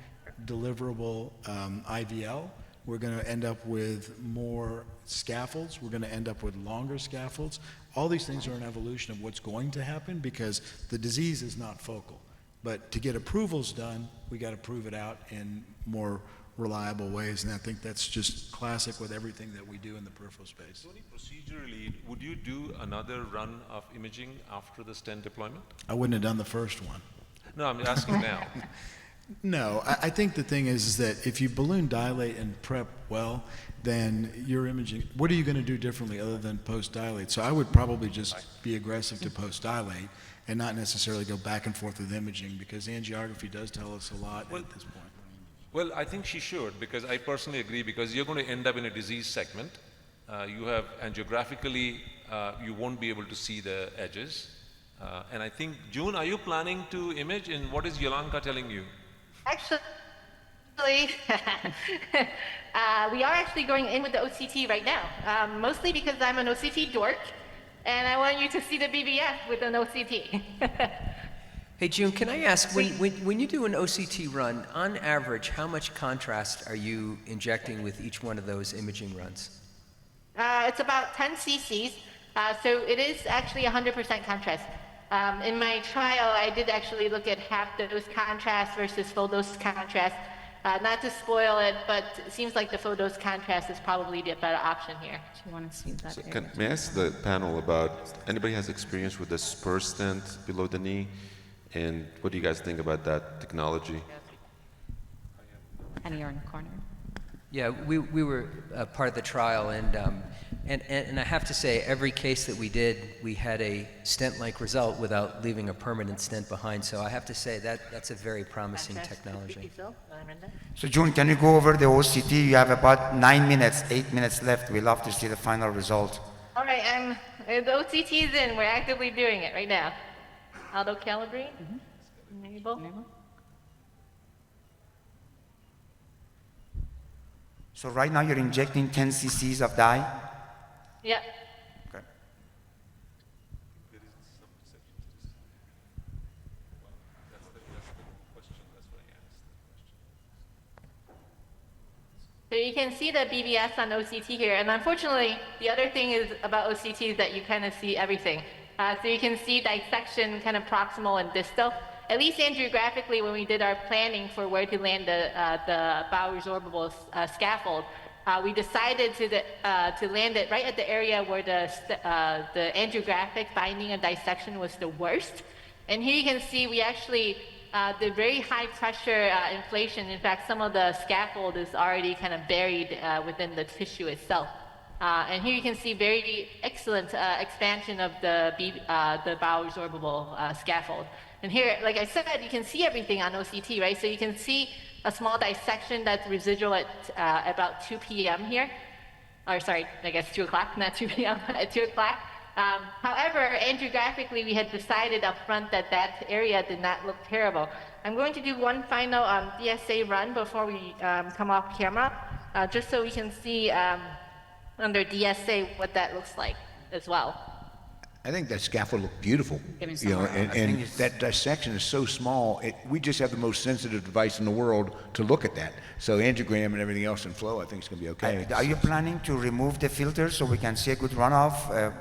[SPEAKER 5] deliverable IVL. We're going to end up with more scaffolds. We're going to end up with longer scaffolds. All these things are an evolution of what's going to happen because the disease is not focal. But to get approvals done, we got to prove it out in more reliable ways, and I think that's just classic with everything that we do in the peripheral space.
[SPEAKER 1] Tony, procedurally, would you do another run of imaging after the stent deployment?
[SPEAKER 5] I wouldn't have done the first one.
[SPEAKER 1] No, I'm asking now.
[SPEAKER 5] No, I think the thing is that if you balloon dilate and prep well, then your imaging, what are you going to do differently other than post-dilate? So I would probably just be aggressive to post-dilate and not necessarily go back and forth with imaging because angiography does tell us a lot at this point.
[SPEAKER 1] Well, I think she should, because I personally agree, because you're going to end up in a disease segment. You have angiographically, you won't be able to see the edges. And I think, June, are you planning to image, and what is Yulanka telling you?
[SPEAKER 10] Actually, we are actually going in with the OCT right now, mostly because I'm an OCT dork, and I want you to see the BBS with an OCT.
[SPEAKER 9] Hey, June, can I ask, when you do an OCT run, on average, how much contrast are you injecting with each one of those imaging runs?
[SPEAKER 10] It's about 10 cc's, so it is actually 100% contrast. In my trial, I did actually look at half dose contrast versus full dose contrast. Not to spoil it, but it seems like the full dose contrast is probably the better option here.
[SPEAKER 12] Do you want to see that?
[SPEAKER 8] So may I ask the panel about, anybody has experience with the spur stent below the knee? And what do you guys think about that technology?
[SPEAKER 12] And you're in the corner.
[SPEAKER 9] Yeah, we were part of the trial, and I have to say, every case that we did, we had a stent-like result without leaving a permanent stent behind. So I have to say that's a very promising technology.
[SPEAKER 3] So June, can you go over the OCT? You have about 9 minutes, 8 minutes left. We'd love to see the final result.
[SPEAKER 10] All right, the OCT is in. We're actively doing it right now. Auto calibrate. Enable.
[SPEAKER 3] So right now you're injecting 10 cc's of dye?
[SPEAKER 10] Yep.
[SPEAKER 3] Okay.
[SPEAKER 10] So you can see the BBS on OCT here, and unfortunately, the other thing is about OCT is that you kind of see everything. So you can see dissection kind of proximal and distal. At least angiographically, when we did our planning for where to land the bioresorbable scaffold, we decided to land it right at the area where the angiographic finding and dissection was the worst. And here you can see we actually did very high pressure inflation. In fact, some of the scaffold is already kind of buried within the tissue itself. And here you can see very excellent expansion of the bioresorbable scaffold. And here, like I said, you can see everything on OCT, right? So you can see a small dissection that's residual at about 2 p.m. here. Or sorry, I guess 2 o'clock, not 2 p.m., at 2 o'clock. However, angiographically, we had decided up front that that area did not look terrible. I'm going to do one final DSA run before we come off camera, just so we can see under DSA what that looks like as well.
[SPEAKER 4] I think that scaffold looked beautiful,
[SPEAKER 12] Getting
[SPEAKER 4] you know,
[SPEAKER 12] somewhere.
[SPEAKER 4] and that dissection is so small. We just have the most sensitive device in the world to look at that. So angiogram and everything else in flow, I think it's going to be okay.
[SPEAKER 3] Are you planning to remove the filter so we can see a good runoff?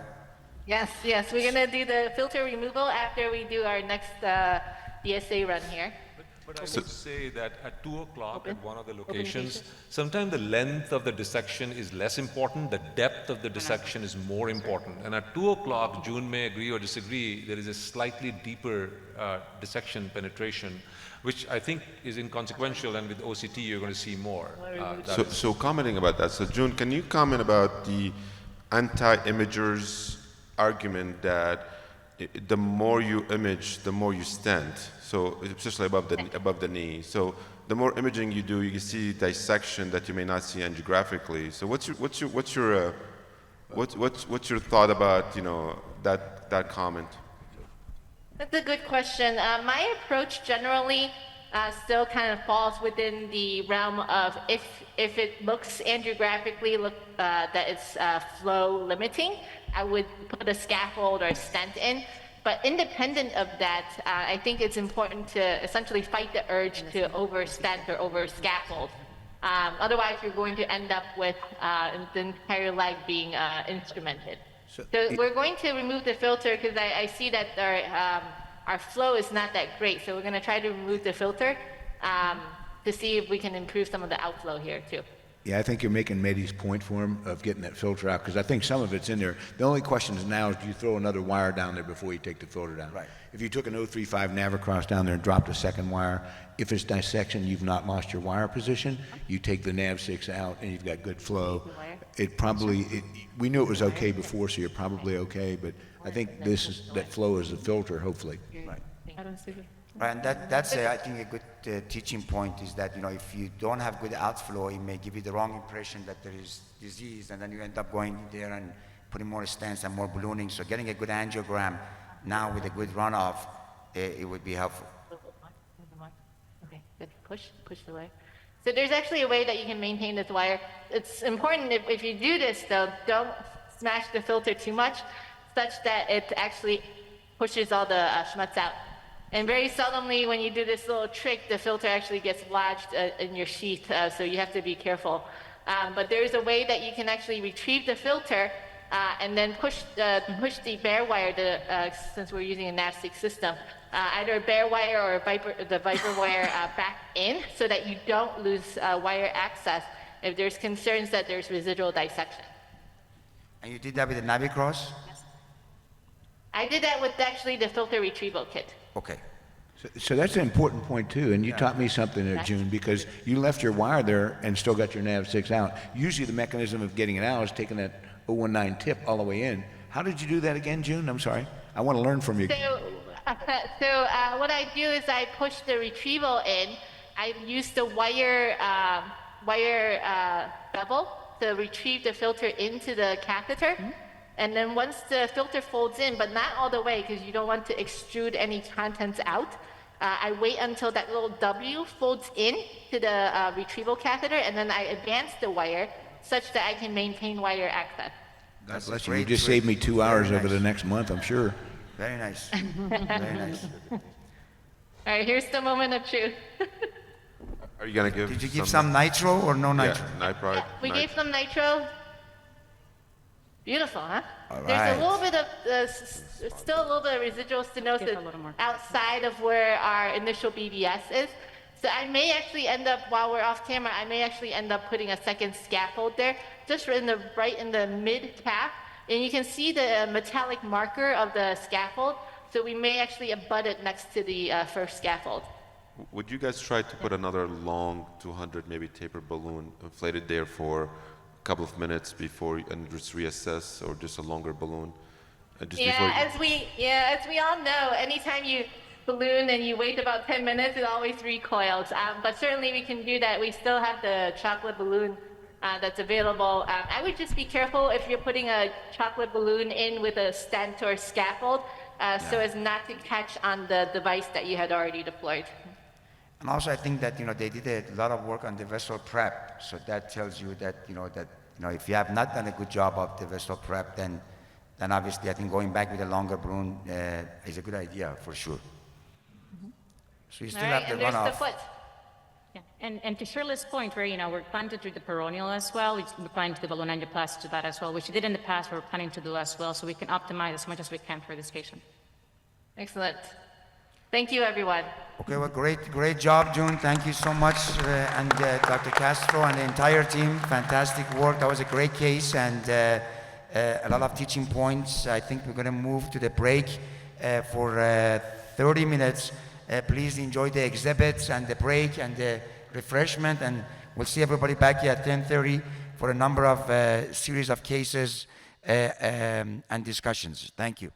[SPEAKER 10] Yes, yes, we're gonna do the filter removal after we do our next DSA run here.
[SPEAKER 1] But I would say that at 2 o'clock at one of the locations, sometimes the length of the dissection is less important, the depth of the dissection is more important. And at 2 o'clock, June may agree or disagree, there is a slightly deeper dissection penetration, which I think is inconsequential, and with OCT you're going to see more.
[SPEAKER 8] So commenting about that, so June, can you comment about the anti-imagers' argument that the more you image, the more you stent? So especially above the knee. So the more imaging you do, you can see dissection that you may not see angiographically. So what's your thought about, you know, that comment?
[SPEAKER 10] That's a good question. My approach generally still kind of falls within the realm of if it looks angiographically that it's flow limiting, I would put a scaffold or a stent in. But independent of that, I think it's important to essentially fight the urge to over-stent or over-scaffold. Otherwise, you're going to end up with the entire leg being instrumented. So we're going to remove the filter because I see that our flow is not that great. So we're going to try to remove the filter to see if we can improve some of the outflow here too.
[SPEAKER 4] Yeah, I think you're making Mehdi's point for him of getting that filter out, because I think some of it's in there. The only question is now is do you throw another wire down there before you take the filter down?
[SPEAKER 3] Right.
[SPEAKER 4] If you took an 035 Navicross down there and dropped a second wire, if it's dissection, you've not lost your wire position, you take the Nav6 out and you've got good flow. We knew it was okay before, so you're probably okay, but I think that flow is the filter, hopefully.
[SPEAKER 3] Right.
[SPEAKER 10] I don't see it.
[SPEAKER 3] And that's I think a good teaching point is that, you know, if you don't have good outflow, it may give you the wrong impression that there is disease, and then you end up going there and putting more stents and more ballooning. So getting a good angiogram now with a good runoff, it would be helpful.
[SPEAKER 10] Okay, good. Push the wire. So there's actually a way that you can maintain this wire. It's important if you do this though, don't smash the filter too much, such that it actually pushes all the schmutz out. And very seldomly, when you do this little trick, the filter actually gets lodged in your sheath, so you have to be careful. But there is a way that you can actually retrieve the filter and then push the bare wire, since we're using a NAV6 system, either a bare wire or the Viper wire back in, so that you don't lose wire access if there's concerns that there's residual dissection.
[SPEAKER 3] And you did that with the Navicross?
[SPEAKER 10] Yes. I did that with actually the filter retrieval kit.
[SPEAKER 3] Okay.
[SPEAKER 4] So that's an important point too, and you taught me something there, June, because you left your wire there and still got your Nav6 out. Usually the mechanism of getting it out is taking that 019 tip all the way in. How did you do that again, June? I'm sorry. I want to learn from you.
[SPEAKER 10] So what I do is I push the retrieval in. I use the wire bevel to retrieve the filter into the catheter. Mm-hmm. And then once the filter folds in, but not all the way because you don't want to extrude any contents out, I wait until that little W folds in to the retrieval catheter, and then I advance the wire such that I can maintain wire access.
[SPEAKER 4] God bless you. You just saved me 2 hours over the next month, I'm sure.
[SPEAKER 3] Very nice. Very nice.
[SPEAKER 10] All right, here's the moment of truth.
[SPEAKER 8] Are you going to give
[SPEAKER 3] Did you give some nitro or no nitro?
[SPEAKER 8] Yeah, nitro.
[SPEAKER 10] We gave some nitro. Beautiful, huh?
[SPEAKER 3] All
[SPEAKER 10] There's
[SPEAKER 3] right.
[SPEAKER 10] a little bit of, still a little bit of residual stenosis outside of where our initial BBS is. So I may actually end up, while we're off camera, I may actually end up putting a second scaffold there, just right in the mid-calf. And you can see the metallic marker of the scaffold. So we may actually abut it next to the first scaffold.
[SPEAKER 8] Would you guys try to put another long 200 maybe taper balloon inflated there for a couple of minutes before and just reassess, or just a longer balloon?
[SPEAKER 10] As we all know, anytime you balloon and you wait about 10 minutes, it always recoils. But certainly we can do that. We still have the chocolate balloon that's available. I would just be careful if you're putting a chocolate balloon in with a stent or scaffold, so as not to catch on the device that you had already deployed.
[SPEAKER 3] And also, I think that they did a lot of work on the vessel prep, so that tells you that if you have not done a good job of the vessel prep, then then obviously I think going back with a longer balloon is a good idea for sure. So you still
[SPEAKER 10] All right,
[SPEAKER 3] have
[SPEAKER 10] and
[SPEAKER 3] the
[SPEAKER 10] there's the
[SPEAKER 3] runoff.
[SPEAKER 10] foot.
[SPEAKER 12] Yeah. And to Shirley's point, where, we're planning to treat the peroneal as well, we're planning to do balloon angioplasty to that as well, which we did in the past, we're planning to do as well, so we can optimize as much as we can for this patient.
[SPEAKER 10] Excellent. Thank you, everyone.
[SPEAKER 3] Okay, well, great job, June. Thank you so much, and Dr. Castro and the entire team. Fantastic work. That was a great case and a lot of teaching points. I think we're going to move to the break for 30 minutes. Please enjoy the exhibits and the break and the refreshment, and we'll see everybody back here at 10:30 for a number of series of cases and discussions. Thank you.